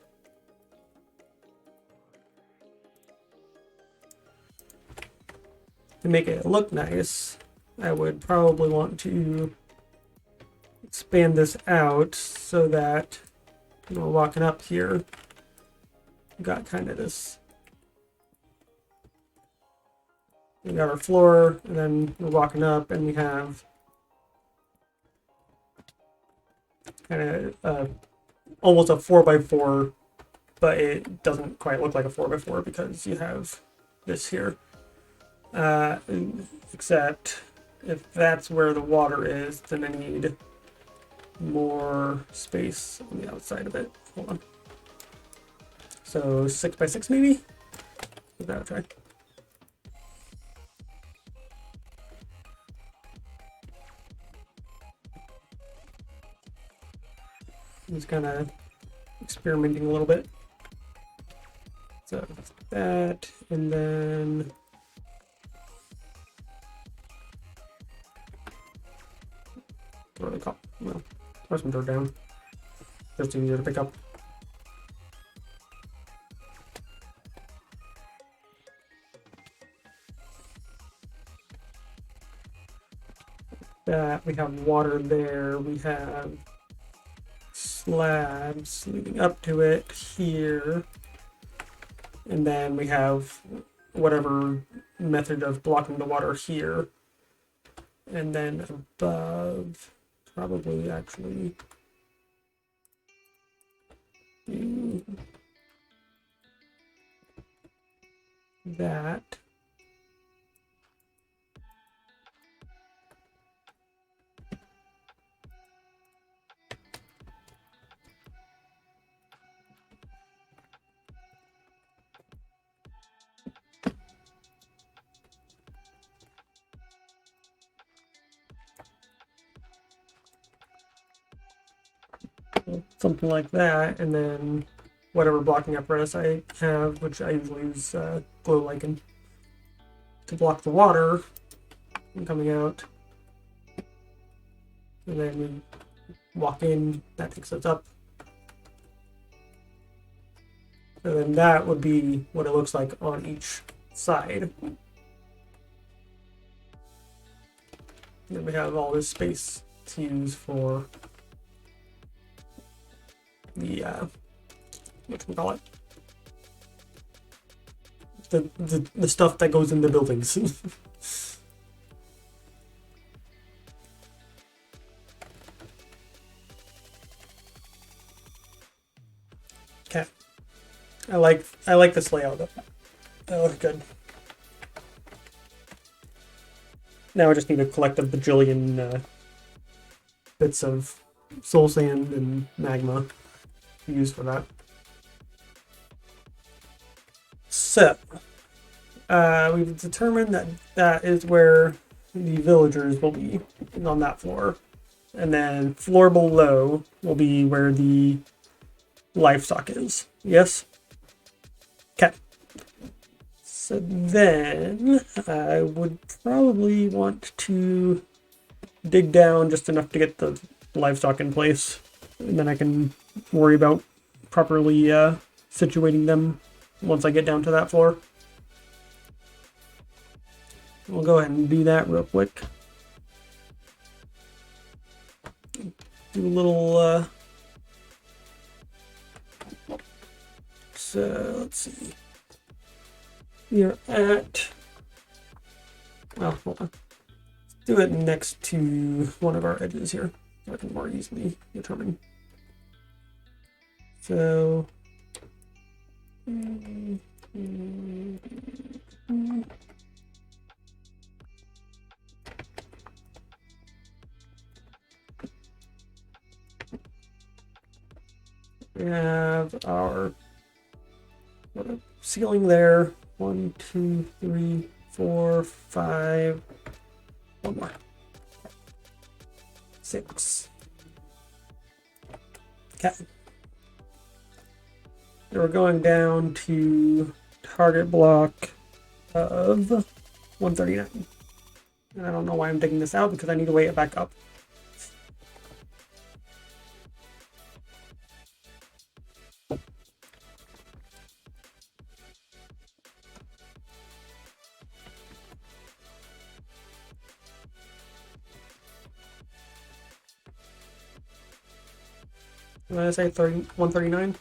To make it look nice, I would probably want to expand this out so that, you know, walking up here, we got kind of this. We got our floor, and then we're walking up, and we have kind of almost a 4x4, but it doesn't quite look like a 4x4 because you have this here. Except if that's where the water is, then I need more space on the outside of it. Hold on. So 6x6 maybe? Give that a try. Just kind of experimenting a little bit. So that, and then throw the cup. Well, throw some dirt down. Just easier to pick up. That we have water there. We have slabs leading up to it here, and then we have whatever method of blocking the water here, and then above probably actually do that. Something like that, and then whatever blocking apparatus I have, which I usually use glow lichen to block the water from coming out. And then we walk in, that takes us up. And then that would be what it looks like on each side. And then we have all this space to use for the whatchamacallit, the stuff that goes in the buildings. Okay, I like this layout. That looks good. Now I just need to collect a bajillion bits of soul sand and magma to use for that. So, we've determined that that is where the villagers will be, on that floor. And then floor below will be where the livestock is. Yes? Okay. So then I would probably want to dig down just enough to get the livestock in place. And then I can worry about properly situating them once I get down to that floor. We'll go ahead and do that real quick. Do a little so let's see. You're at, well, hold on. Let's do it next to one of our edges here, so I can more easily determine. So We have our ceiling there. 1, 2, 3, 4, 5. One more. 6. Okay. We're going down to target block of 139. And I don't know why I'm digging this out because I need to weigh it back up. Did I say 139?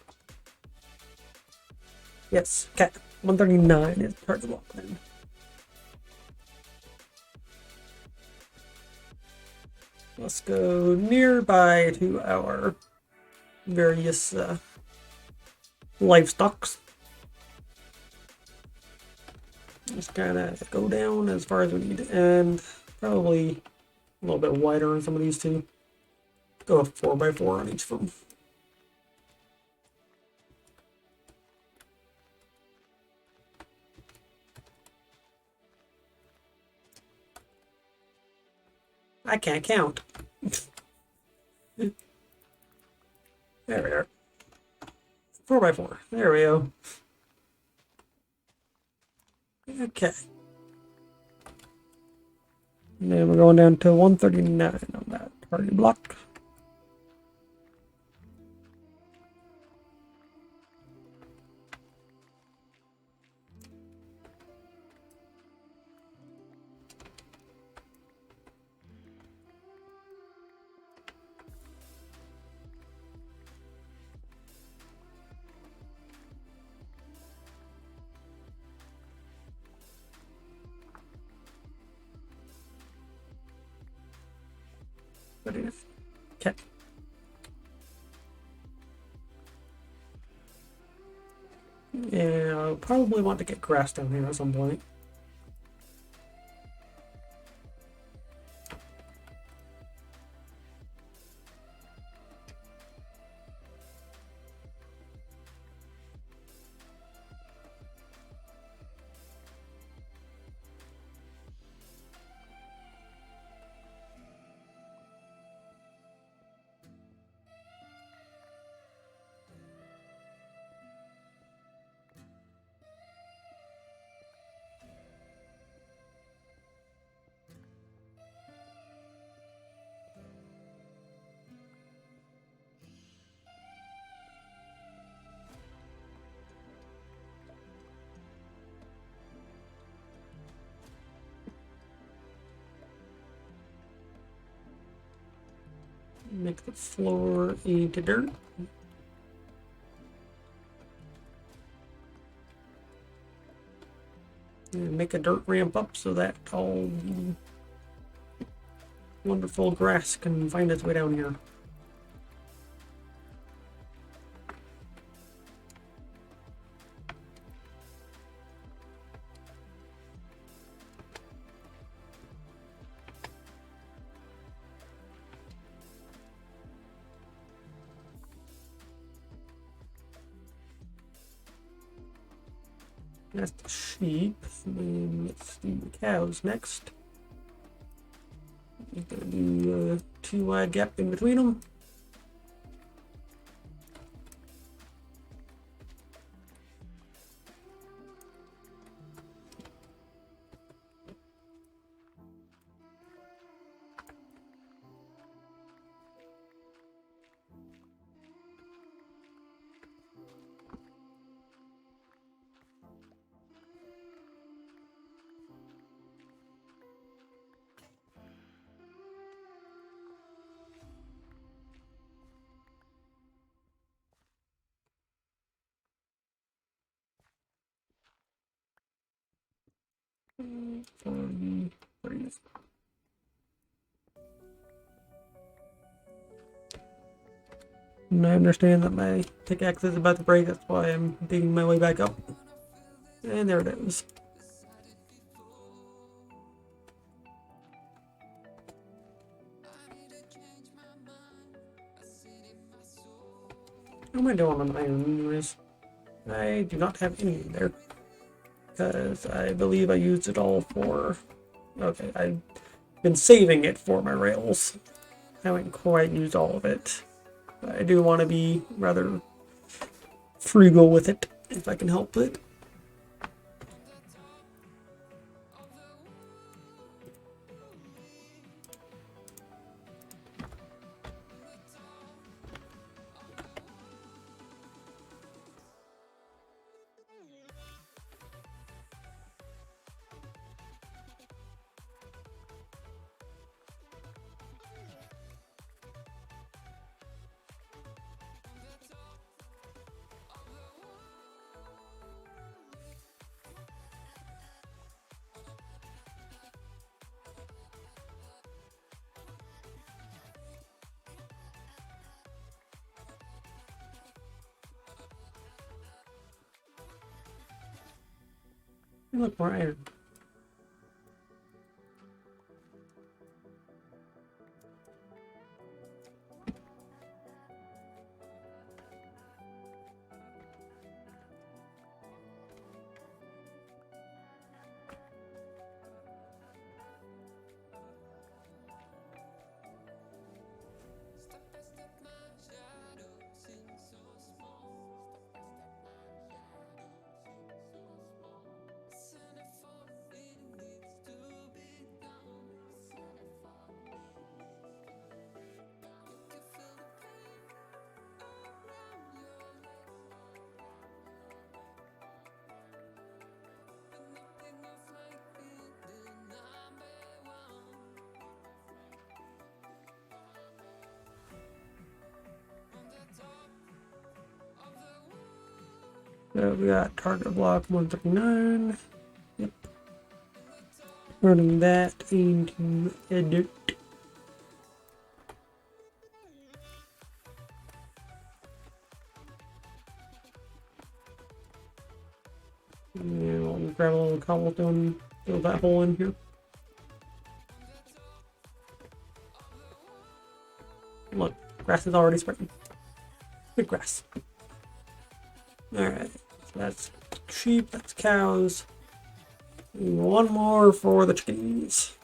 Yes, okay. 139 is target block then. Let's go nearby to our various livestocks. Just kind of go down as far as we need, and probably a little bit wider on some of these too. Go a 4x4 on each of them. I can't count. There we are. 4x4. There we go. Okay. And then we're going down to 139 on that target block. Okay. Yeah, I'll probably want to get grass down here at some point. Make the floor into dirt. And make a dirt ramp up so that all wonderful grass can find its way down here. That's the sheep. And let's do the cows next. I'm gonna do a 2 wide gap in between them. And I understand that my pickaxe is about to break, that's why I'm digging my way back up. And there it is. How am I doing on iron anyways? I do not have any in there. Because I believe I used it all for... Okay, I've been saving it for my rails. I haven't quite used all of it. But I do want to be rather frugal with it, if I can help it. Look, more iron. So we got target block 139. Yep. Running that into edit. And I'll grab a little cobblestone, fill that hole in here. Look, grass is already spreading. Good grass. Alright, so that's sheep, that's cows. One more for the chickens.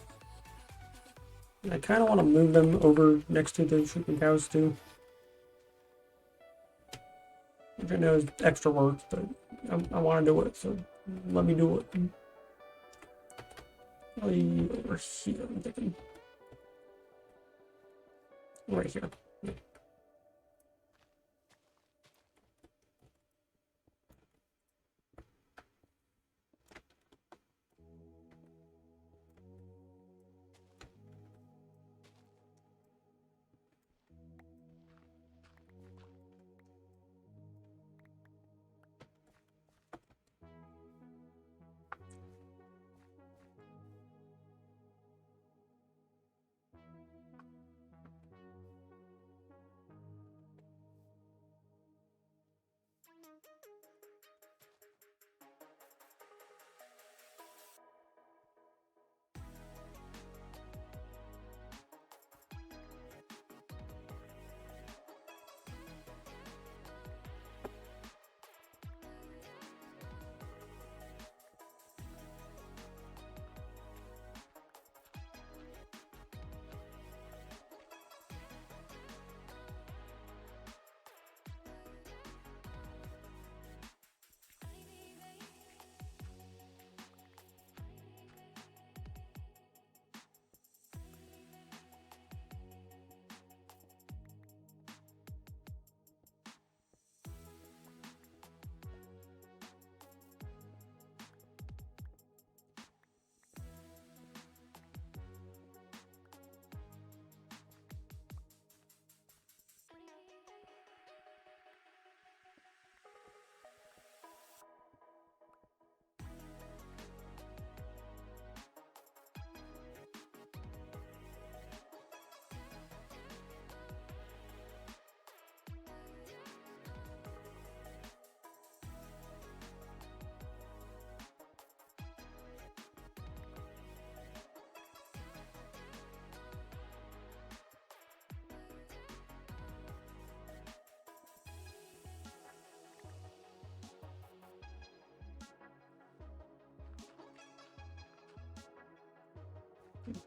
I kind of want to move them over next to the sheep and cows too. Which I know is extra work, but I want to do it, so let me do it. Probably over here, I'm thinking. Right here. Yeah.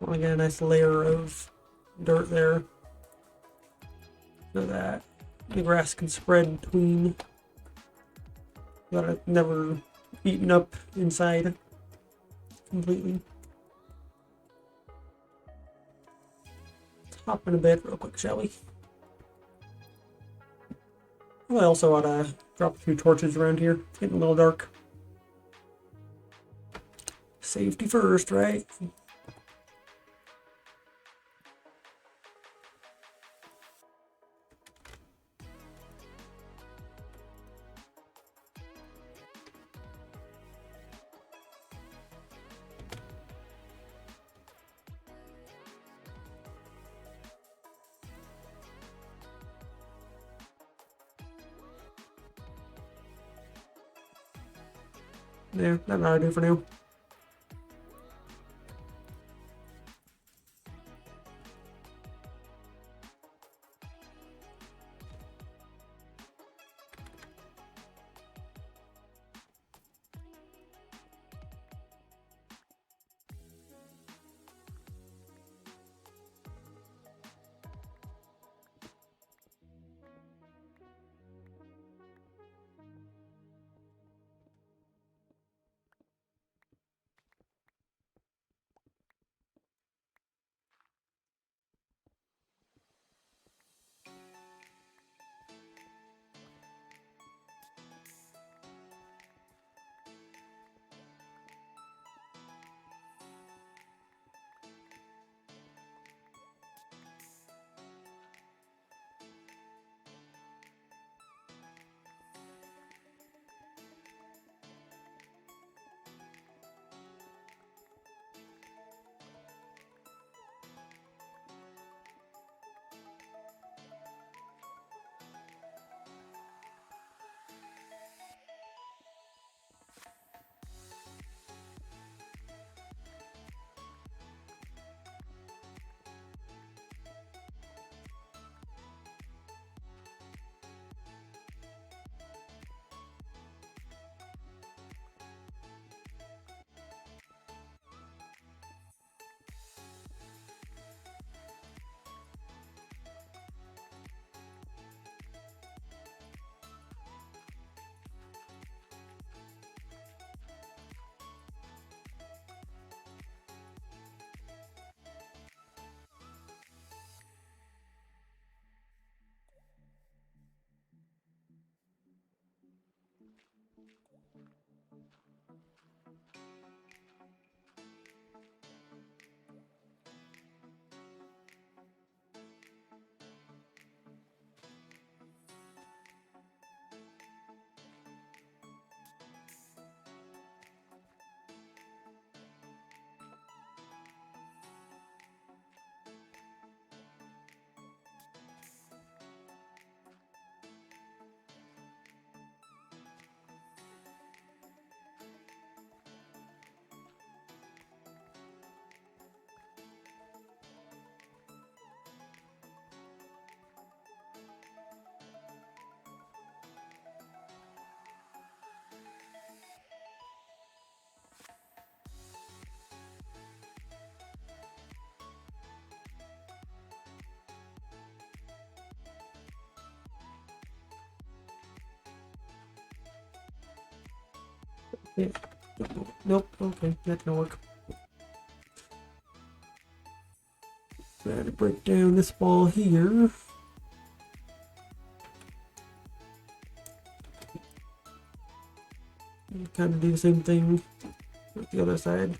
Want to get a nice layer of dirt there so that the grass can spread between, so that it's never eaten up inside completely. Let's hop in a bed real quick, shall we? I also ought to drop a few torches around here. It's getting a little dark. Safety first, right? Yeah, that ought to do for now. Yeah. Nope, okay, that can work. Gotta break down this wall here. And kind of do the same thing with the other side.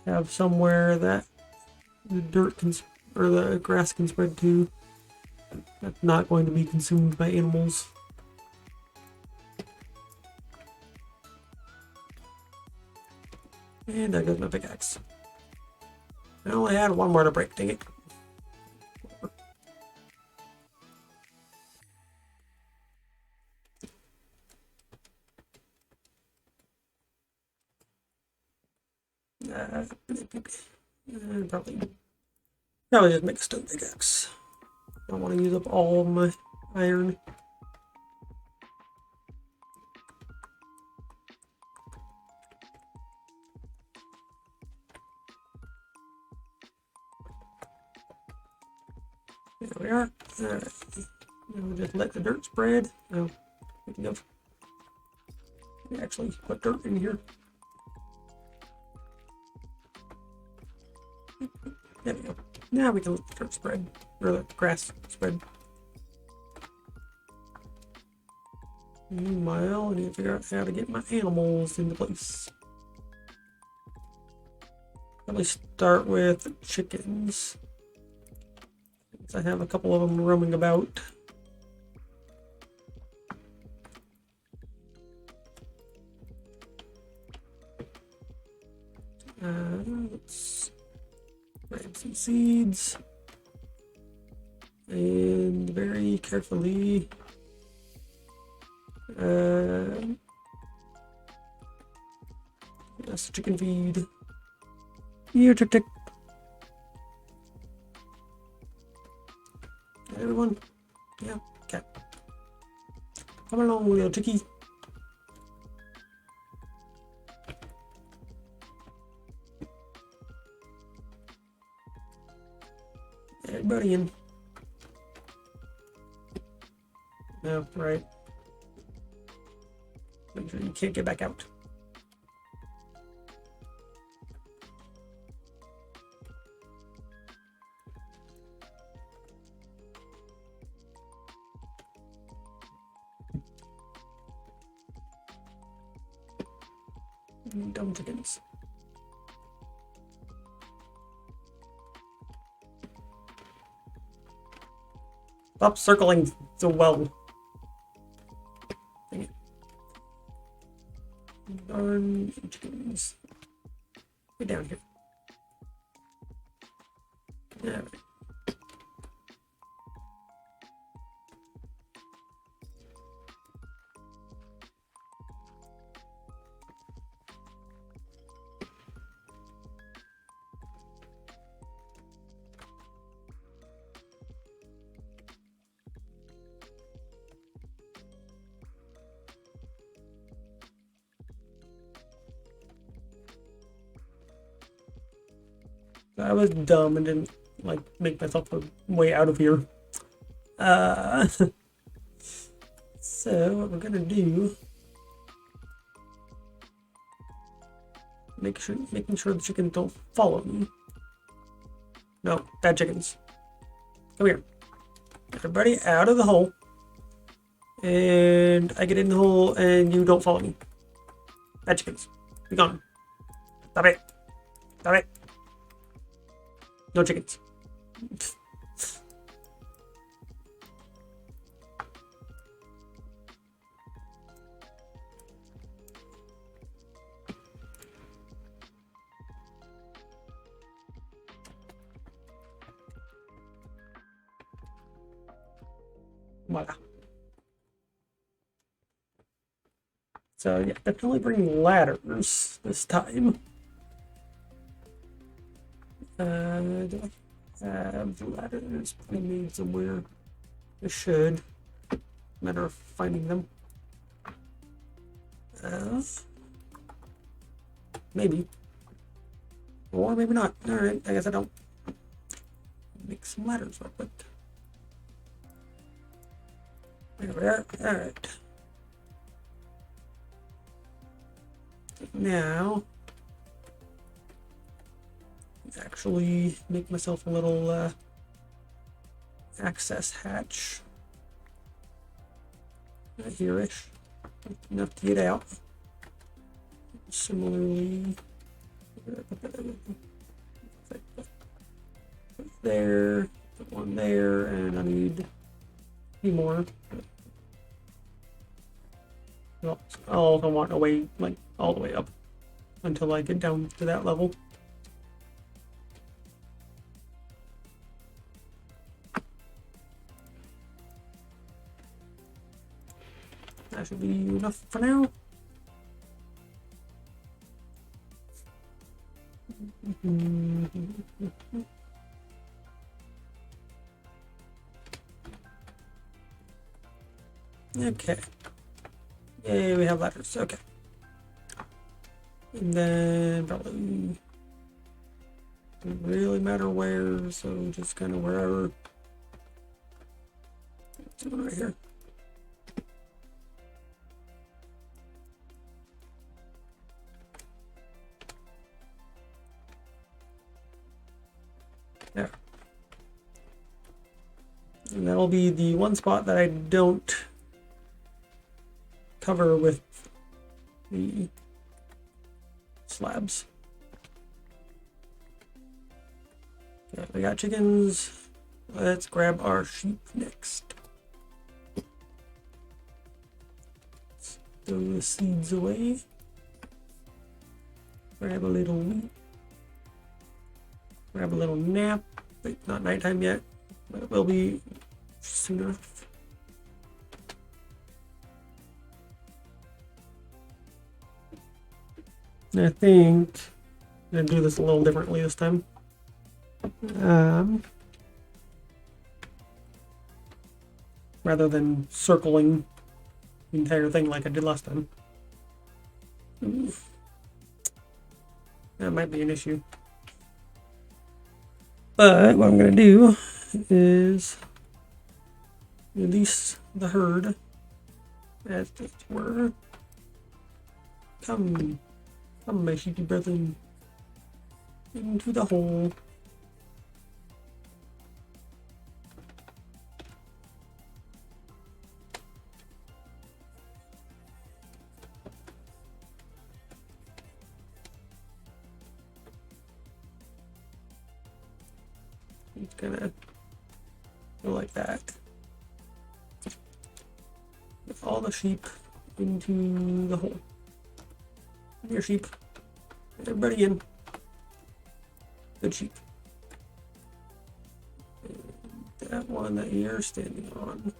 Have somewhere that the dirt can, or the grass can spread to. That's not going to be consumed by animals. And there goes my pickaxe. I only had one more to break, dang it. Probably just make a stone pickaxe. I don't want to use up all of my iron. There we are. Alright. Now we'll just let the dirt spread. Oh, speaking of, actually put dirt in here. There we go. Now we can let the dirt spread, or the grass spread. Meanwhile, I need to figure out how to get my animals into place. Probably start with chickens. I have a couple of them roaming about. Let's grab some seeds and very carefully that's chicken feed. Here, tick tick. Everyone? Yeah, okay. Come along, little chickie. Everybody in. No, right. Make sure you can't get back out. Dumb chickens. Stop circling the well. Dang it. Darn chickens. Get down here. Alright. I was dumb and didn't like make myself a way out of here. So what we're gonna do, making sure the chickens don't follow me. No, bad chickens. Come here. Everybody out of the hole. And I get in the hole and you don't follow me. Bad chickens. Be gone. Stop it. Stop it. No chickens. Voila. So yeah, definitely bring ladders this time. Do I have ladders pre-made somewhere? I should. Matter of finding them. Maybe. Or maybe not. Alright, I guess I don't. Make some ladders real quick. There we are. Alright. Now, actually make myself a little access hatch. Right here-ish. Enough to get out. Similarly, there, put one there, and I need a few more. Well, I also want a way, like, all the way up until I get down to that level. That should be enough for now. Okay. Yay, we have ladders. Okay. And then probably doesn't really matter where, so just kind of wherever. Right here. There. And that'll be the one spot that I don't cover with the slabs. Okay, we got chickens. Let's grab our sheep next. Let's throw the seeds away. Grab a little wheat. Grab a little nap. Wait, not nighttime yet, but it will be soon enough. And I think I'm gonna do this a little differently this time. Rather than circling the entire thing like I did last time. Oof. That might be an issue. But what I'm going to do is release the herd, as it were. Come, my sheepy brethren, into the hole. It's gonna go like that. With all the sheep into the hole. Come here, sheep. Everybody in. Good sheep. And that one that you're standing on.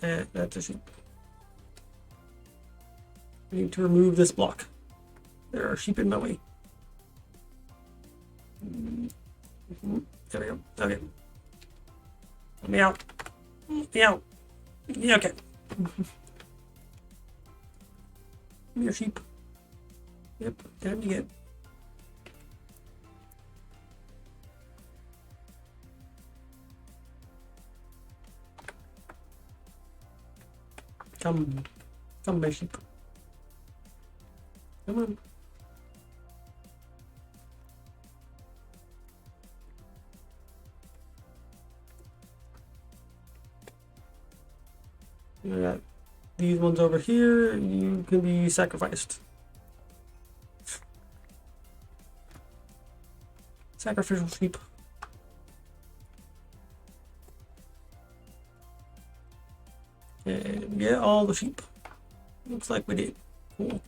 And that's a sheep. I need to remove this block. There are sheep in my way. There we go. Okay. Let me out. Let me out. Yeah, okay. Come here, sheep. Yep, time to get. Come, my sheep. Come on. You got these ones over here. You can be sacrificed. Sacrificial sheep. And get all the sheep. Looks like we did. Cool.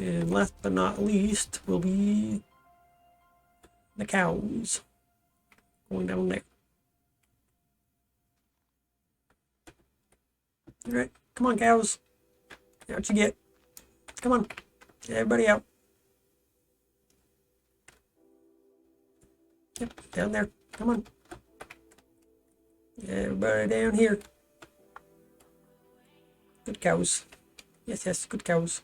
And last but not least will be the cows. Going down there. Alright, come on, cows. Out you get. Come on. Get everybody out. Yep, down there. Come on. Everybody down here. Good cows. Yes, yes, good cows.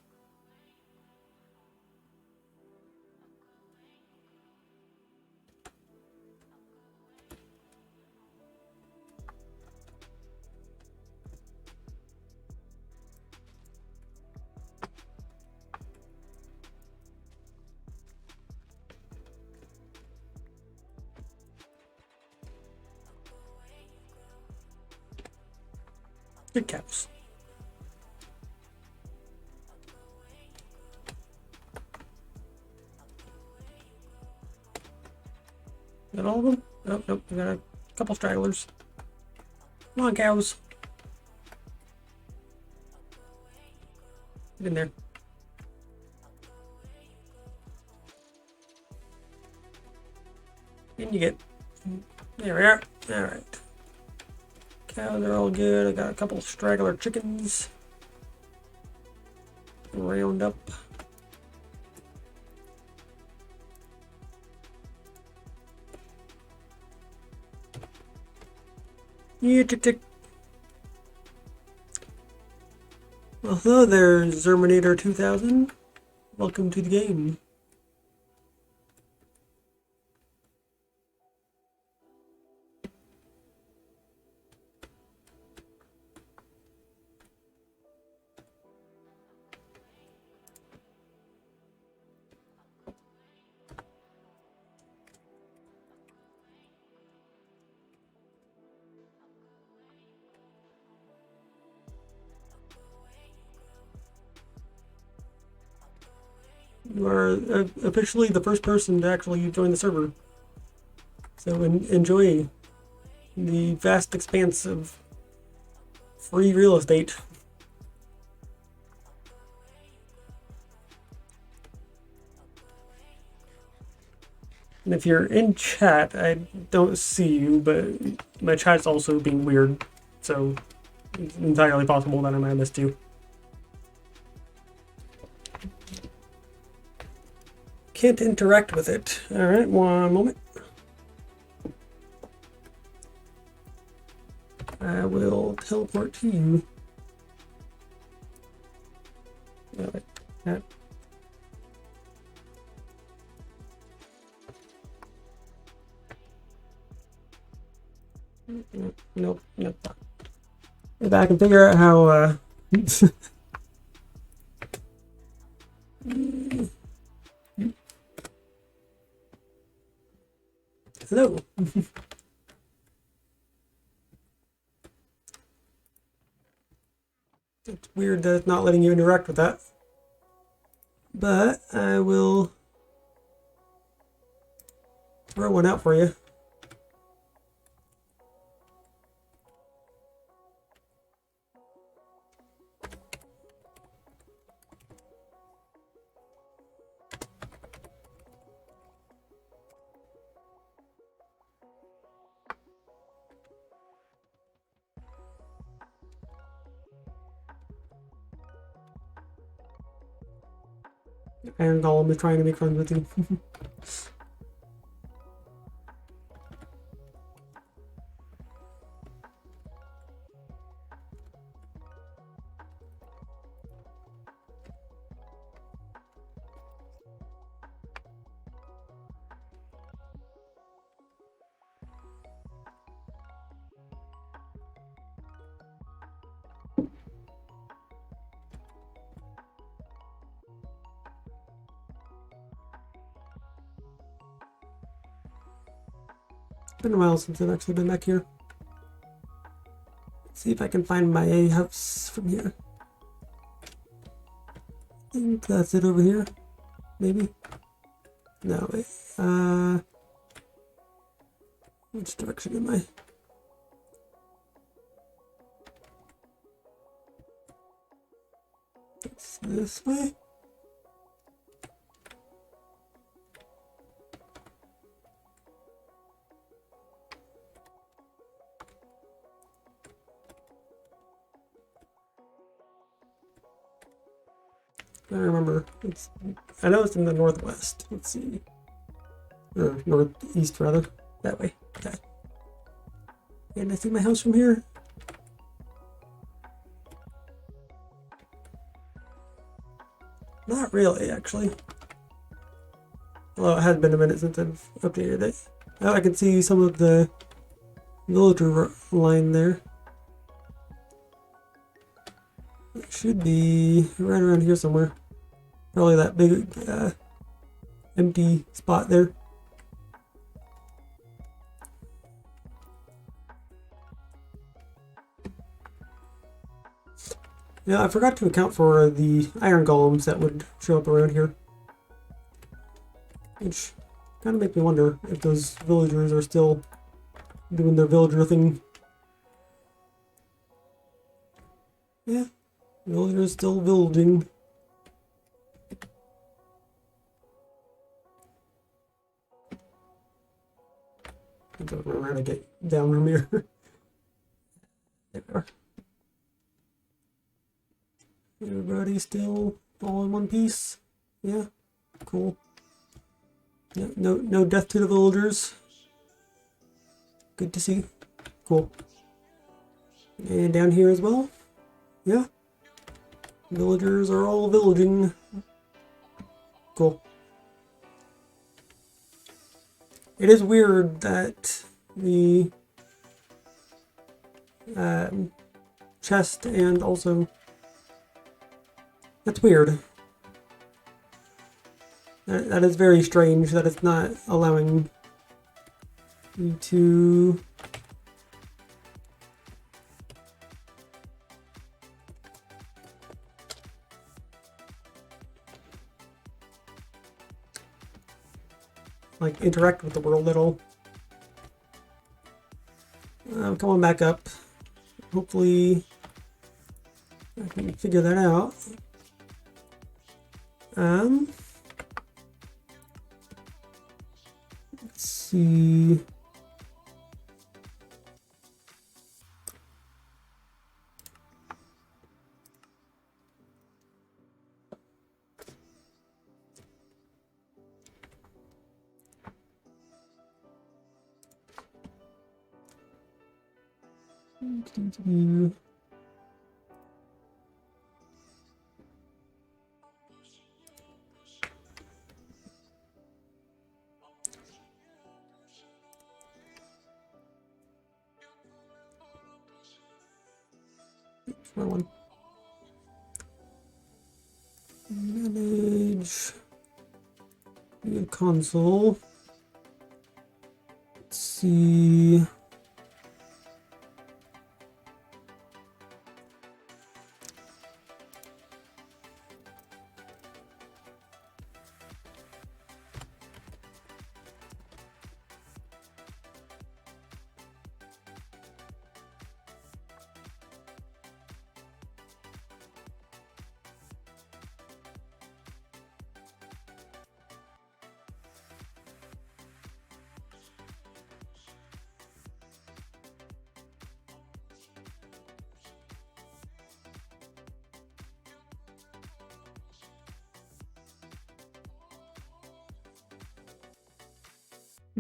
Good cows. Got all of them? Nope, nope. We got a couple stragglers. Come on, cows. Get in there. In you get. There we are. Alright. Cows are all good. I got a couple straggler chickens. Round up. Yeah, tick tick. Well, hello there, Zerminator 2000. Welcome to the game. You are officially the first person to actually join the server. So enjoy the vast expanse of free real estate. And if you're in chat, I don't see you, but my chat's also being weird, so it's entirely possible that I might have missed you. Can't interact with it. Alright, one moment. I will teleport to you. Like that. Nope, nope. If I can figure out how, Hello. It's weird that it's not letting you interact with that. But I will throw one out for you. Iron Golem is trying to make friends with you. It's been a while since I've actually been back here. Let's see if I can find my house from here. I think that's it over here. Maybe? No, wait. Which direction am I? It's this way? I don't remember. I know it's in the northwest. Let's see. Or northeast, rather. That way. Okay. Can I see my house from here? Not really, actually. Although it has been a minute since I've updated it. Oh, I can see some of the villager line there. It should be right around here somewhere. Probably that big empty spot there. Yeah, I forgot to account for the iron golems that would show up around here. Which kind of makes me wonder if those villagers are still doing their villager thing. Yeah, villagers still villaging. I don't remember how to get down from here. There we are. Everybody still all in one piece? Yeah, cool. No death to the villagers. Good to see. Cool. And down here as well. Yeah. Villagers are all villaging. Cool. It is weird that the chest and also... That's weird. That is very strange that it's not allowing you to... like interact with the world at all. I'm coming back up. Hopefully I can figure that out. Let's see. One. Manage the console. Let's see.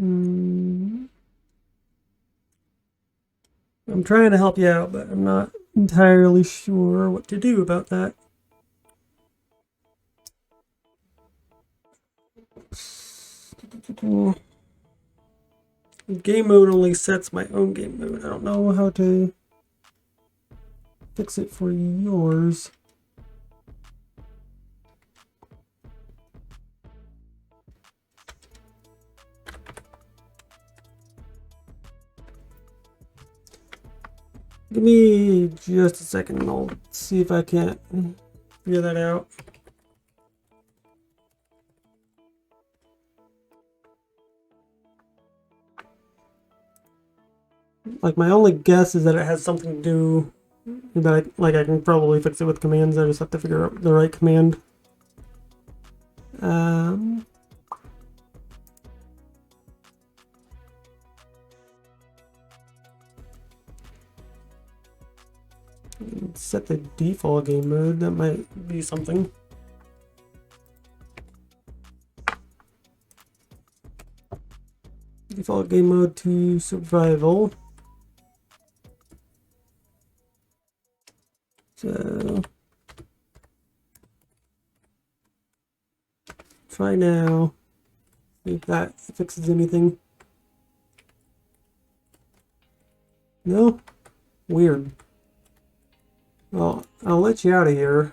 I'm trying to help you out, but I'm not entirely sure what to do about that. Game mode only sets my own game mode. I don't know how to fix it for yours. Give me just a second and I'll see if I can't figure that out. Like, my only guess is that it has something to do that I can probably fix it with commands. I just have to figure out the right command. Set the default game mode. That might be something. Default game mode to survival. So try now. See if that fixes anything. No? Weird. Well, I'll let you out of here.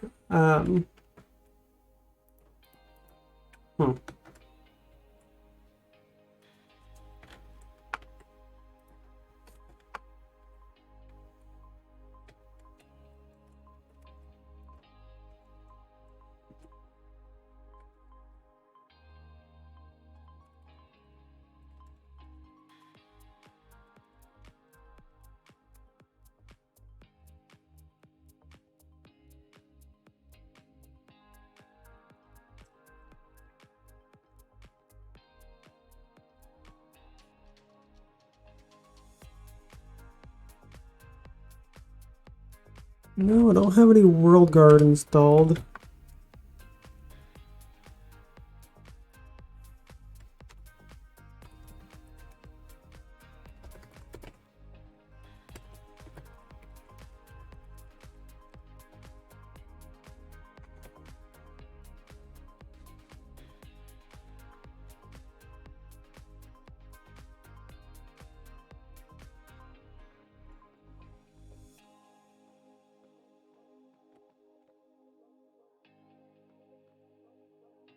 No, I don't have any World Guard installed.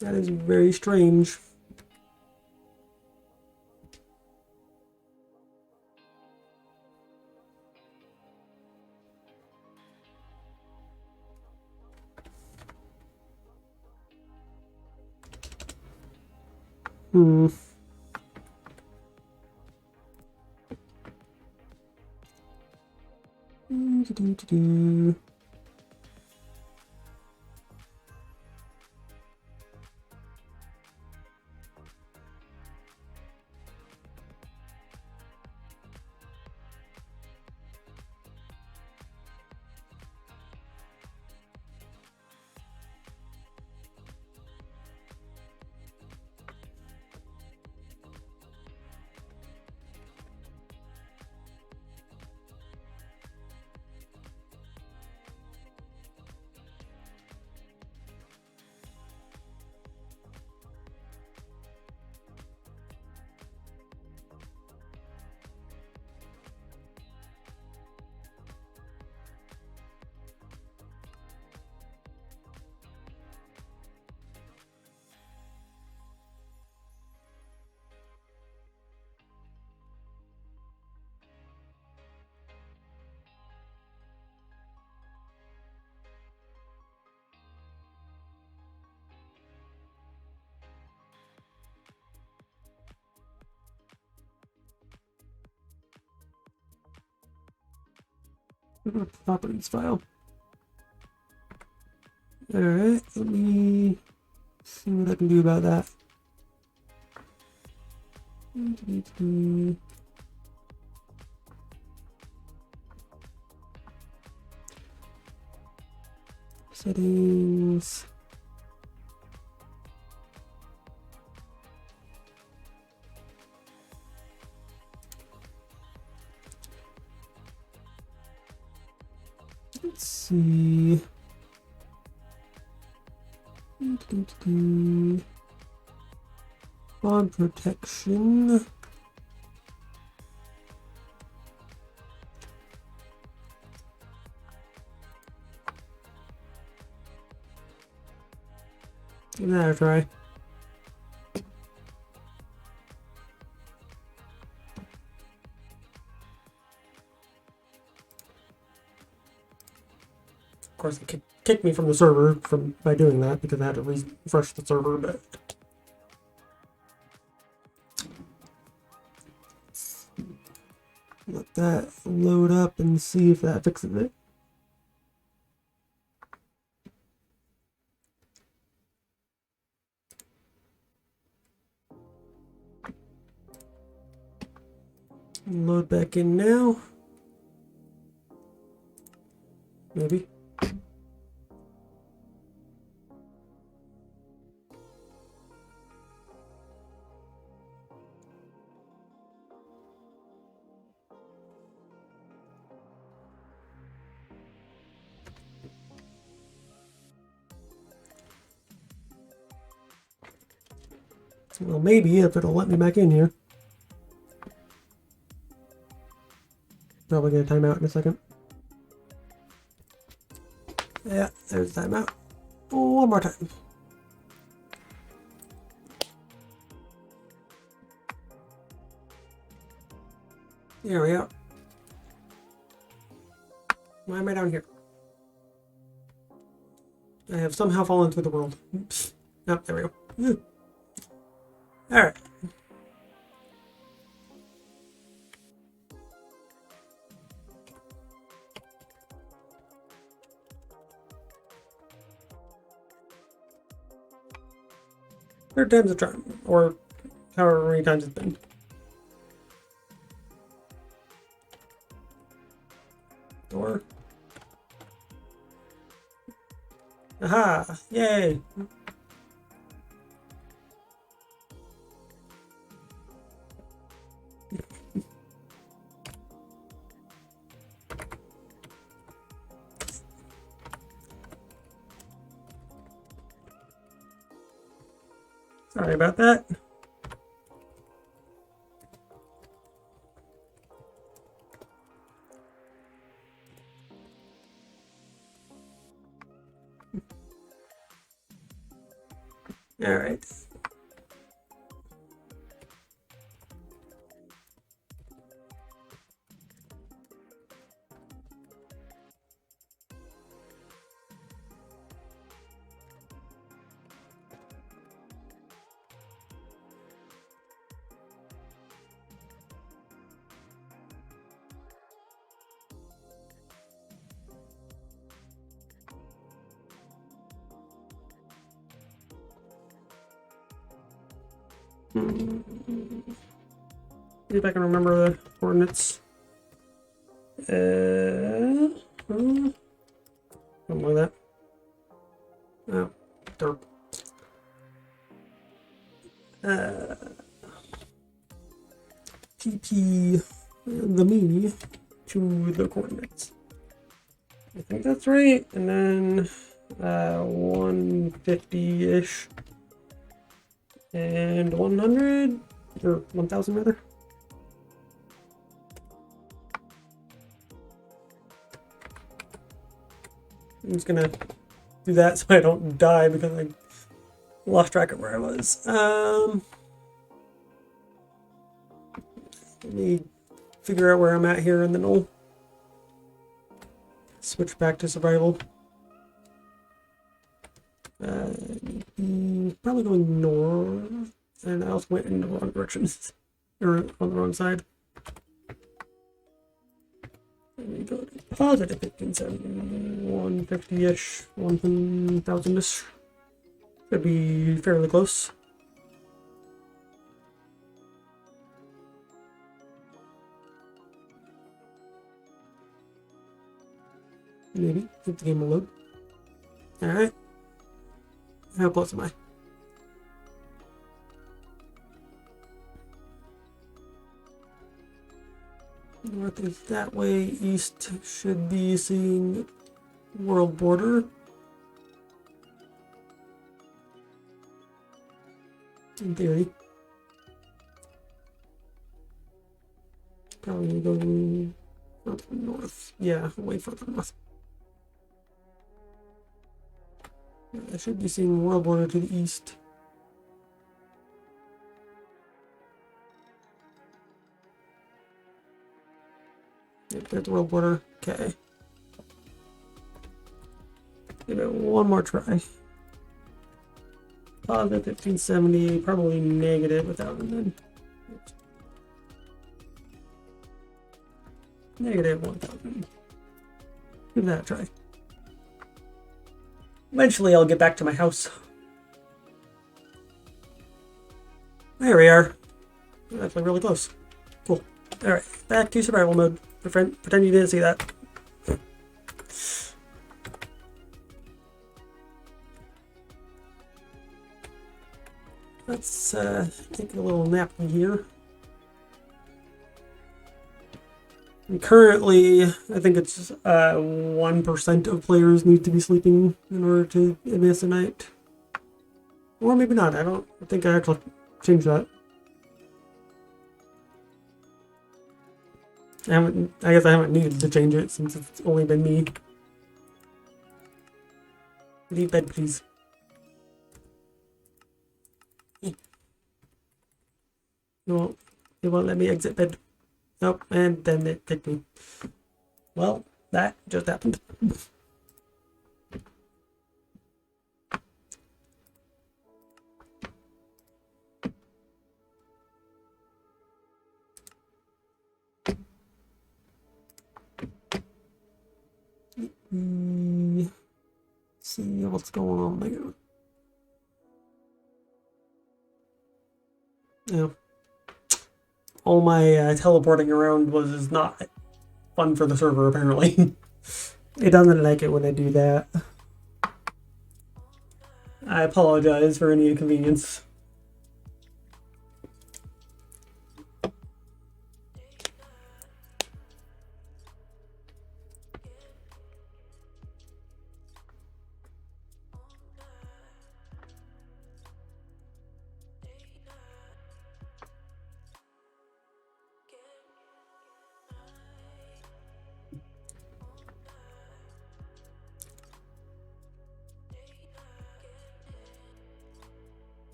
That is very strange. Properties file. Alright, let me see what I can do about that. Settings. Let's see. Bond protection. Give that a try. Of course, it kicked me from the server by doing that because I had to refresh the server, but let that load up and see if that fixes it. Load back in now. Maybe. Well, maybe if it'll let me back in here. Probably gonna time out in a second. Yeah, there's the timeout. One more time. There we go. Why am I down here? I have somehow fallen through the world. Oops. Oh, there we go. Alright. Third time's a charm, or however many times it's been. Door. Aha! Yay! Sorry about that. All right. See if I can remember the coordinates. Something like that. Oh, derp. TP the me to the coordinates. I think that's right. And then 150-ish and 100 or 1000 rather. I'm just gonna do that so I don't die because I lost track of where I was. Let me figure out where I'm at here and then I'll switch back to survival. Probably going north, and I also went in the wrong direction, or on the wrong side. Let me go to positive 1570, 150-ish, 1000-ish. Should be fairly close. Maybe. If the game will load. Alright. How close am I? North is that way. East should be seeing world border. In theory. Probably go further north. Yeah, way further north. I should be seeing world border to the east. Yep, there's the world border. Okay. Give it one more try. Positive 1570, probably negative without it then. Negative 1000. Give that a try. Eventually I'll get back to my house. There we are. We're actually really close. Cool. Alright, back to survival mode. Pretend you didn't see that. Let's take a little nap here. And currently, I think it's 1% of players need to be sleeping in order to advance the night. Or maybe not. I think I actually changed that. I guess I haven't needed to change it since it's only been me. Leave bed, please. No, it won't let me exit bed. Nope, and then it kicked me. Well, that just happened. See what's going on there. Yeah. All my teleporting around is not fun for the server, apparently. It doesn't like it when I do that. I apologize for any inconvenience.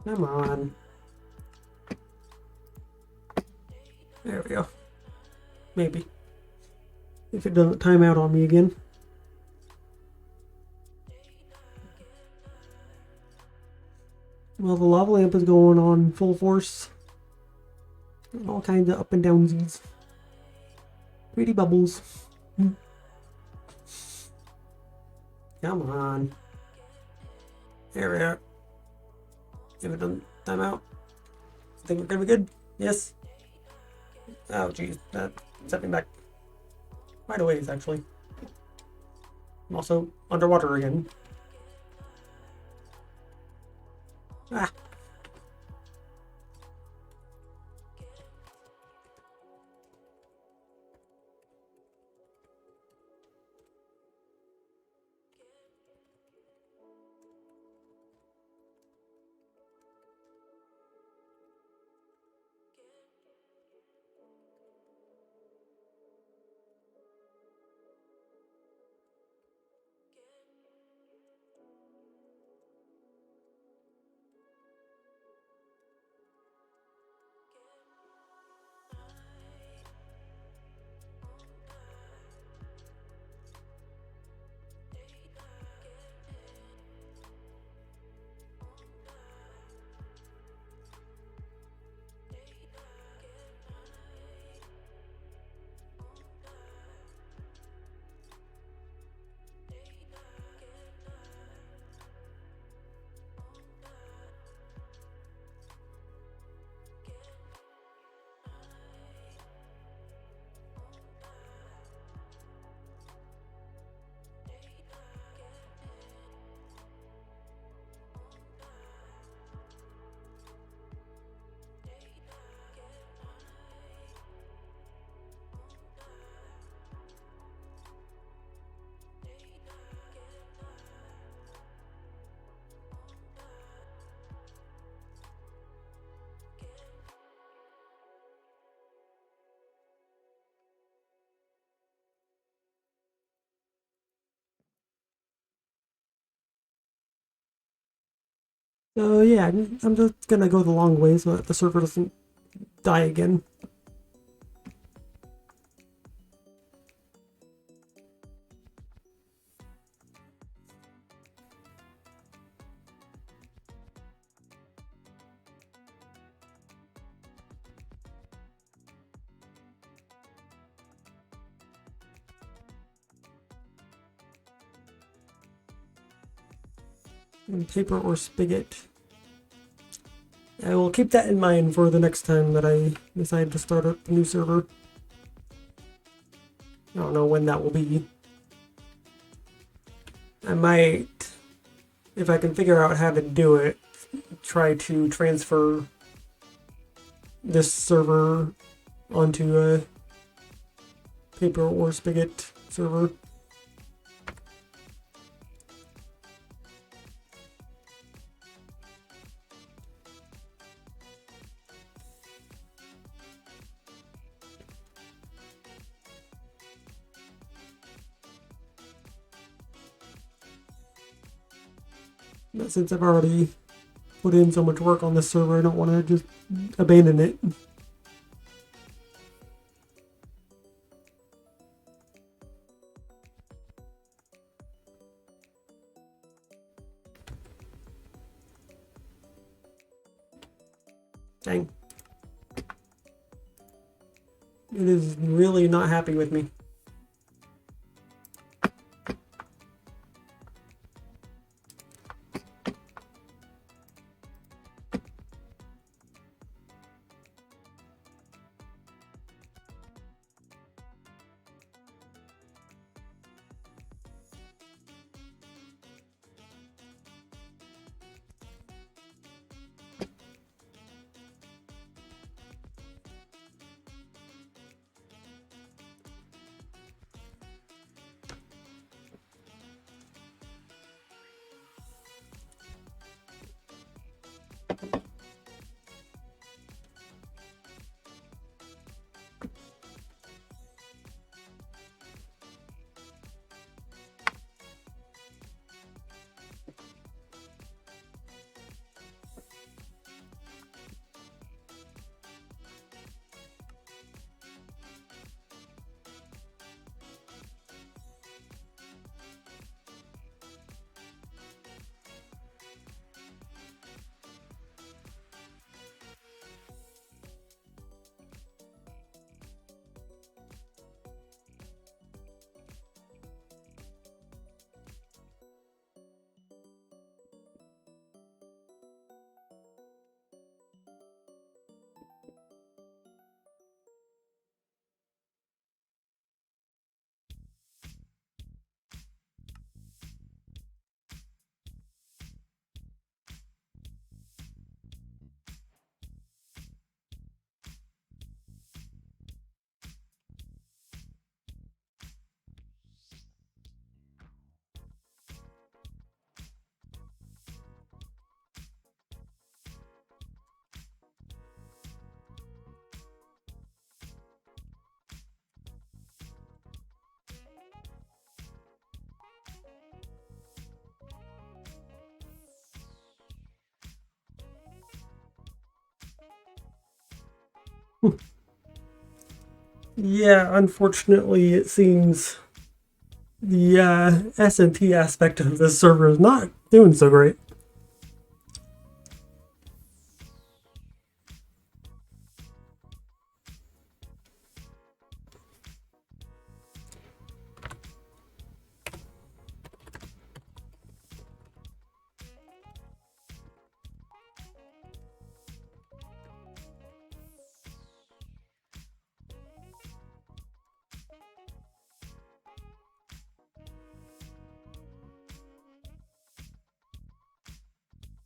Come on. There we go. Maybe. If it doesn't time out on me again. Well, the lava lamp is going on full force. All kinds of up and downsies. Pretty bubbles. Come on. There we are. Give it a time out. I think we're gonna be good. Yes. Oh, geez. That set me back quite a ways, actually. I'm also underwater again. Ah. So yeah, I'm just gonna go the long way so that the server doesn't die again. And paper or spigot. I will keep that in mind for the next time that I decide to start a new server. I don't know when that will be. I might, if I can figure out how to do it, try to transfer this server onto a paper or spigot server. But since I've already put in so much work on this server, I don't want to just abandon it. Dang. It is really not happy with me. Yeah, unfortunately, it seems the S&T aspect of this server is not doing so great.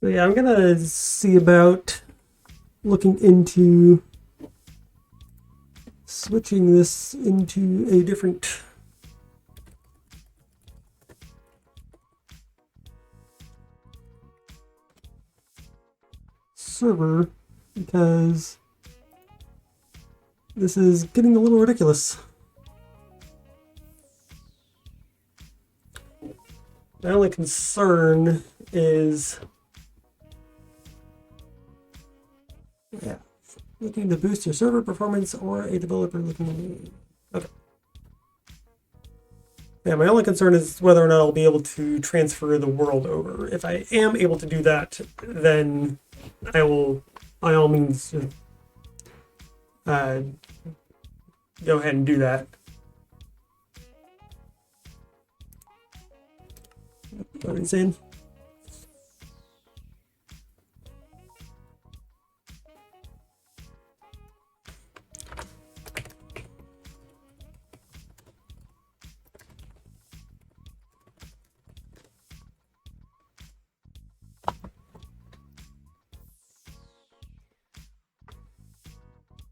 So yeah, I'm gonna see about looking into switching this into a different server because this is getting a little ridiculous. My only concern is, yeah, looking to boost your server performance or a developer looking. Okay. Yeah, my only concern is whether or not I'll be able to transfer the world over. If I am able to do that, then I will, by all means, go ahead and do that. What are you saying?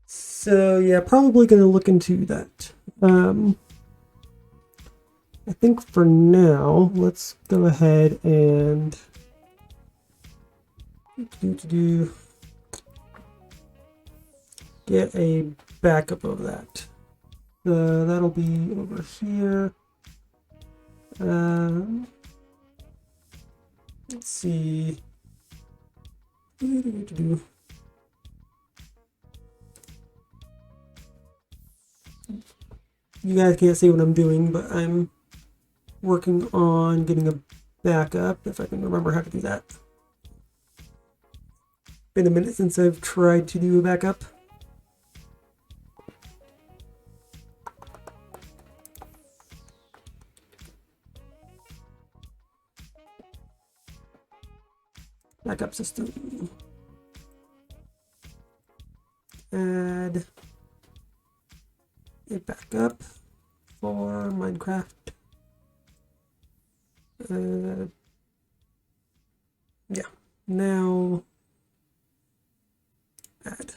So yeah, probably going to look into that. I think for now, let's go ahead and get a backup of that. That'll be over here. Let's see. You guys can't see what I'm doing, but I'm working on getting a backup, if I can remember how to do that. Been a minute since I've tried to do a backup. Backup system. Add a backup for Minecraft. Yeah, now add.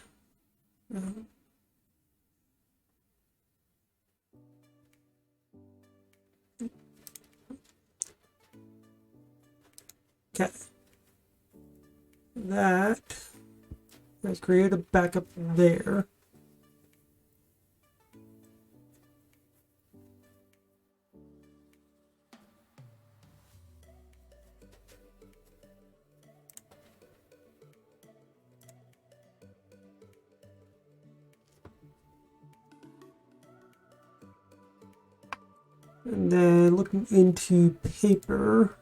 Okay. That has created a backup there. And then looking into paper.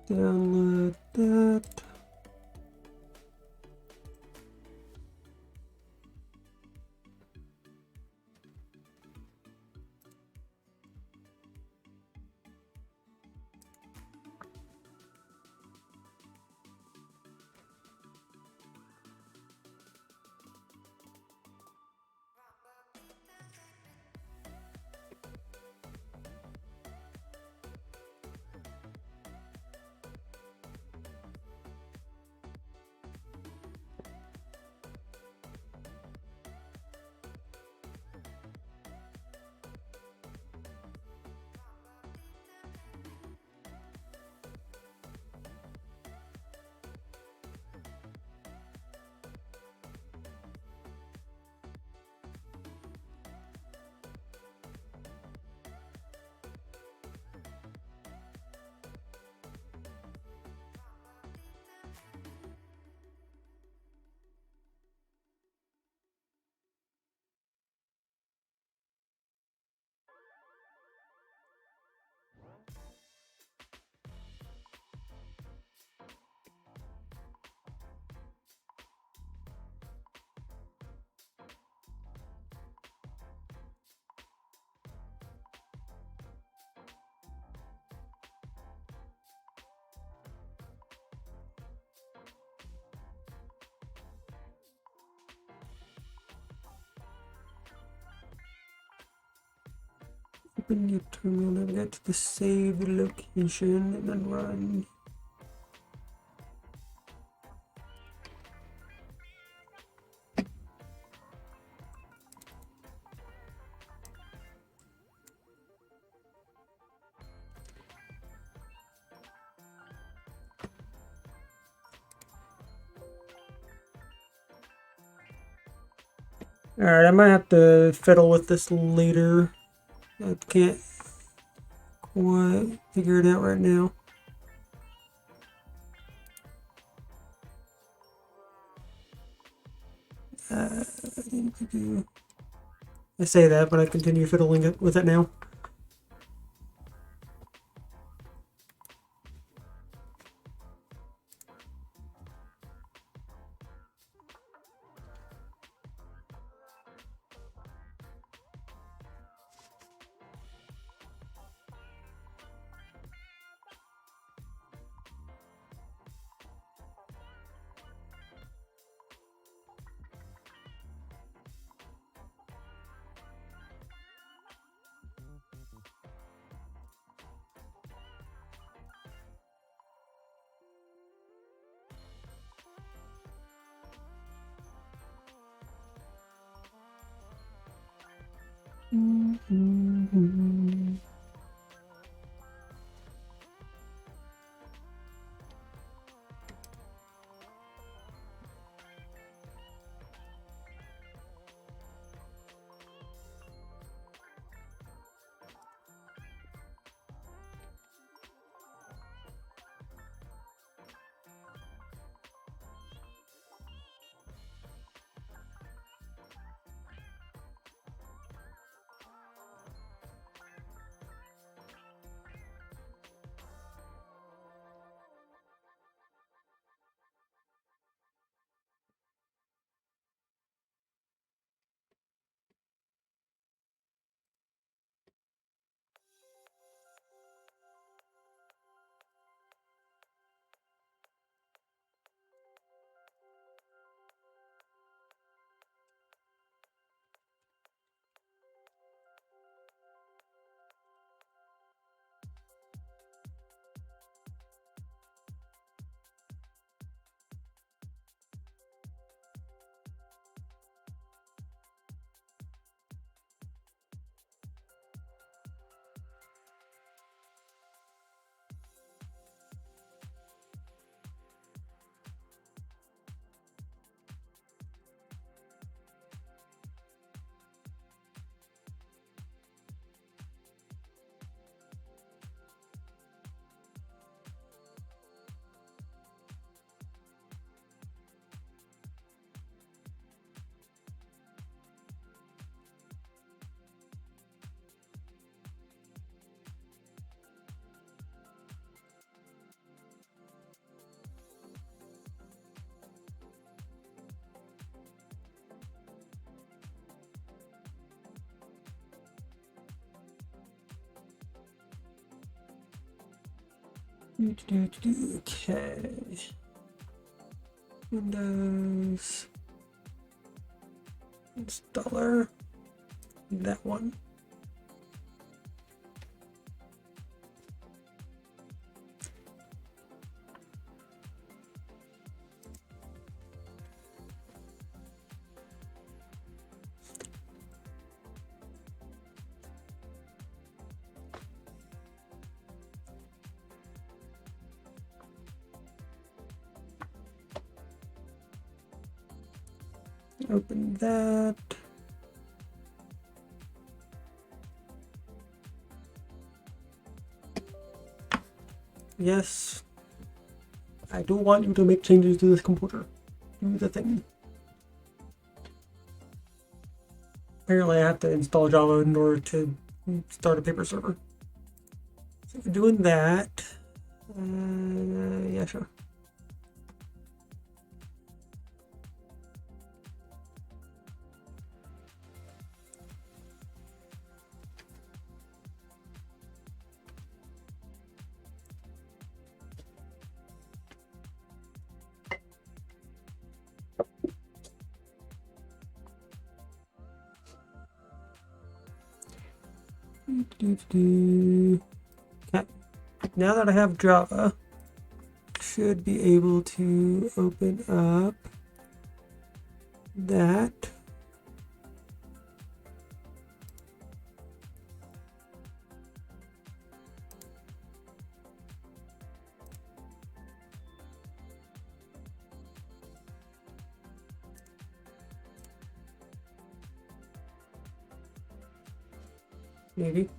Download that. Open your terminal, navigate to the saved location, and then run. Alright, I might have to fiddle with this later. I can't quite figure it out right now. I say that, but I continue fiddling with it now. Okay. Windows installer. That one. Open that. Yes. I do want you to make changes to this computer. Do the thing. Apparently I have to install Java in order to start a paper server. So if we're doing that, yeah, sure. Okay. Now that I have Java, I should be able to open up that. Maybe.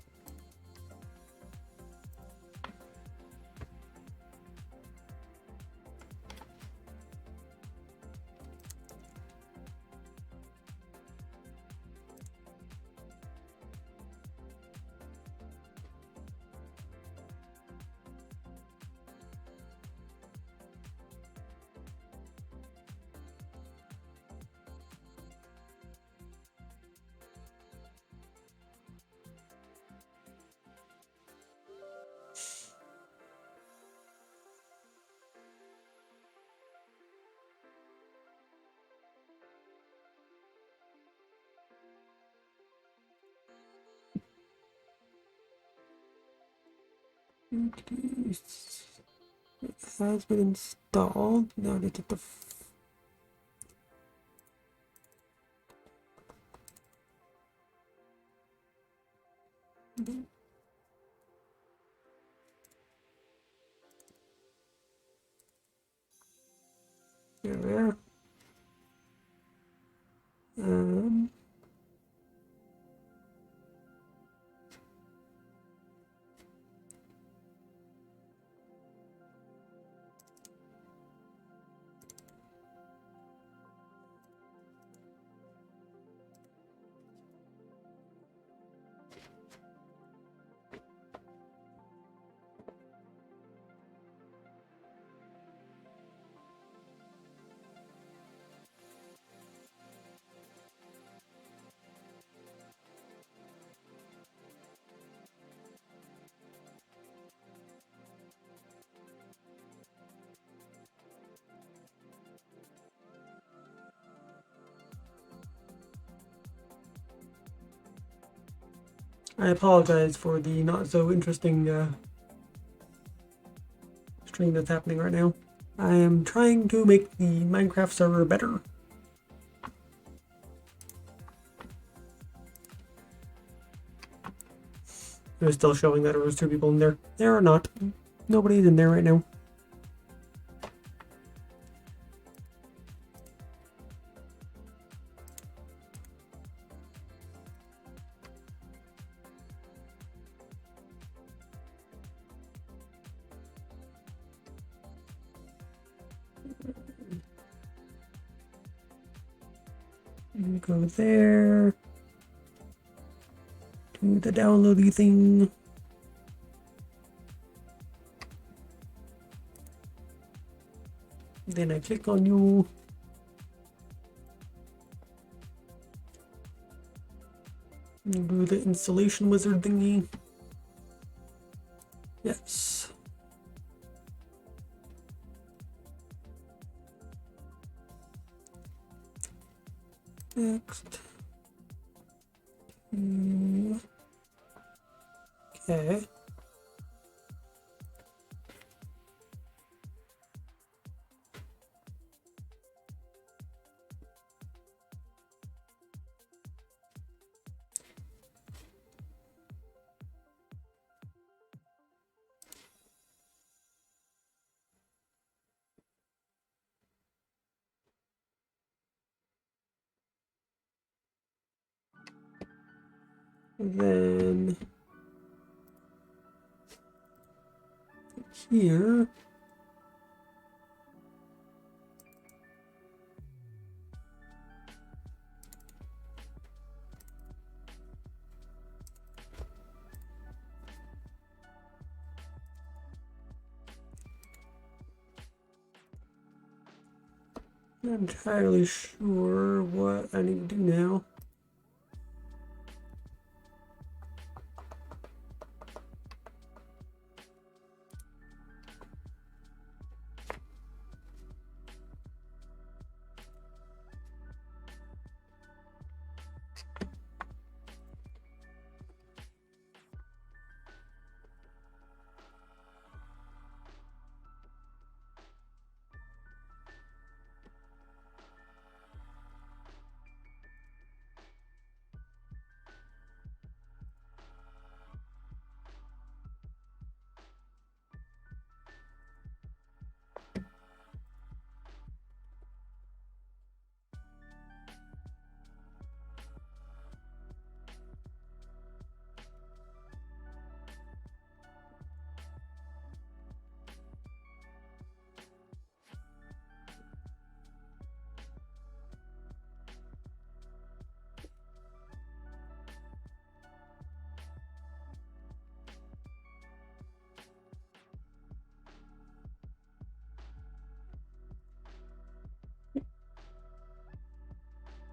It has been installed. Now I need to there. I apologize for the not so interesting stream that's happening right now. I am trying to make the Minecraft server better. It was still showing that there was 2 people in there. There are not. Nobody's in there right now. Go there. Do the downloady thing. Then I click on you. Do the installation wizard thingy. Yes. Next. Okay. Then here. Not entirely sure what I need to do now.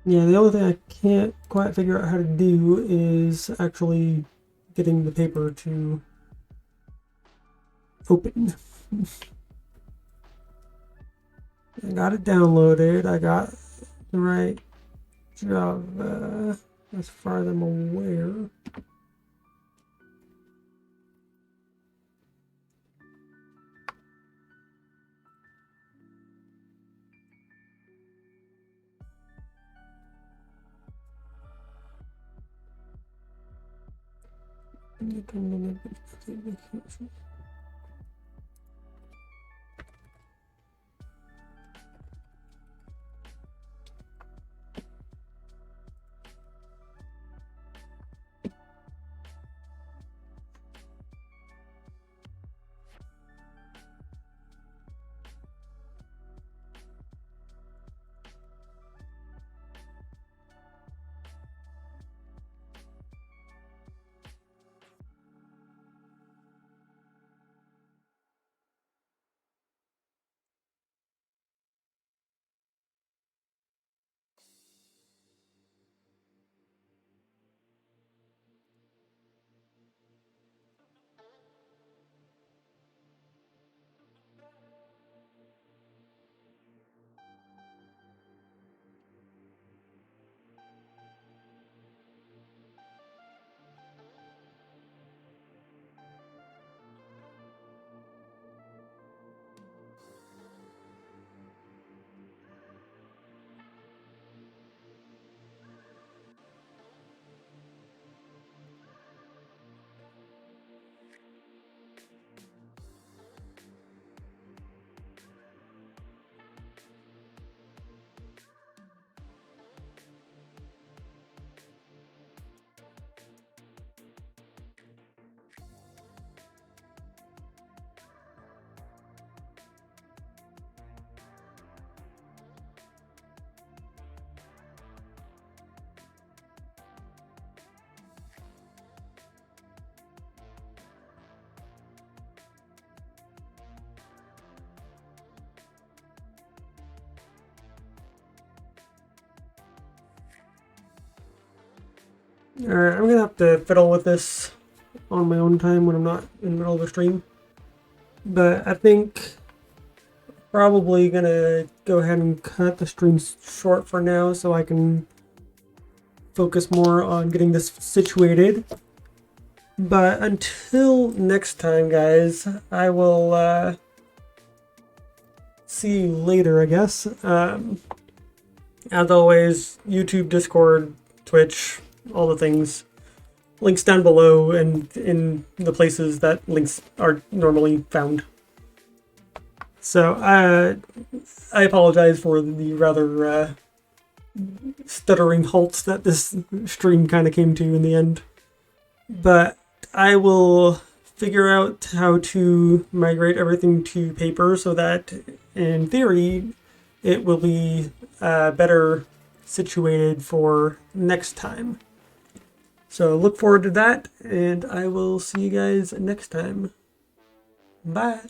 Yeah, the only thing I can't quite figure out how to do is actually getting the paper to open. I got it downloaded. I got the right Java as far as I'm aware. Alright, I'm gonna have to fiddle with this on my own time when I'm not in the middle of a stream. But I think probably gonna go ahead and cut the stream short for now so I can focus more on getting this situated. But until next time, guys, I will see you later, I guess. As always, YouTube, Discord, Twitch, all the things. Links down below and in the places that links are normally found. So, I apologize for the rather stuttering halts that this stream kind of came to in the end. But I will figure out how to migrate everything to paper so that, in theory, it will be better situated for next time. So look forward to that, and I will see you guys next time. Bye.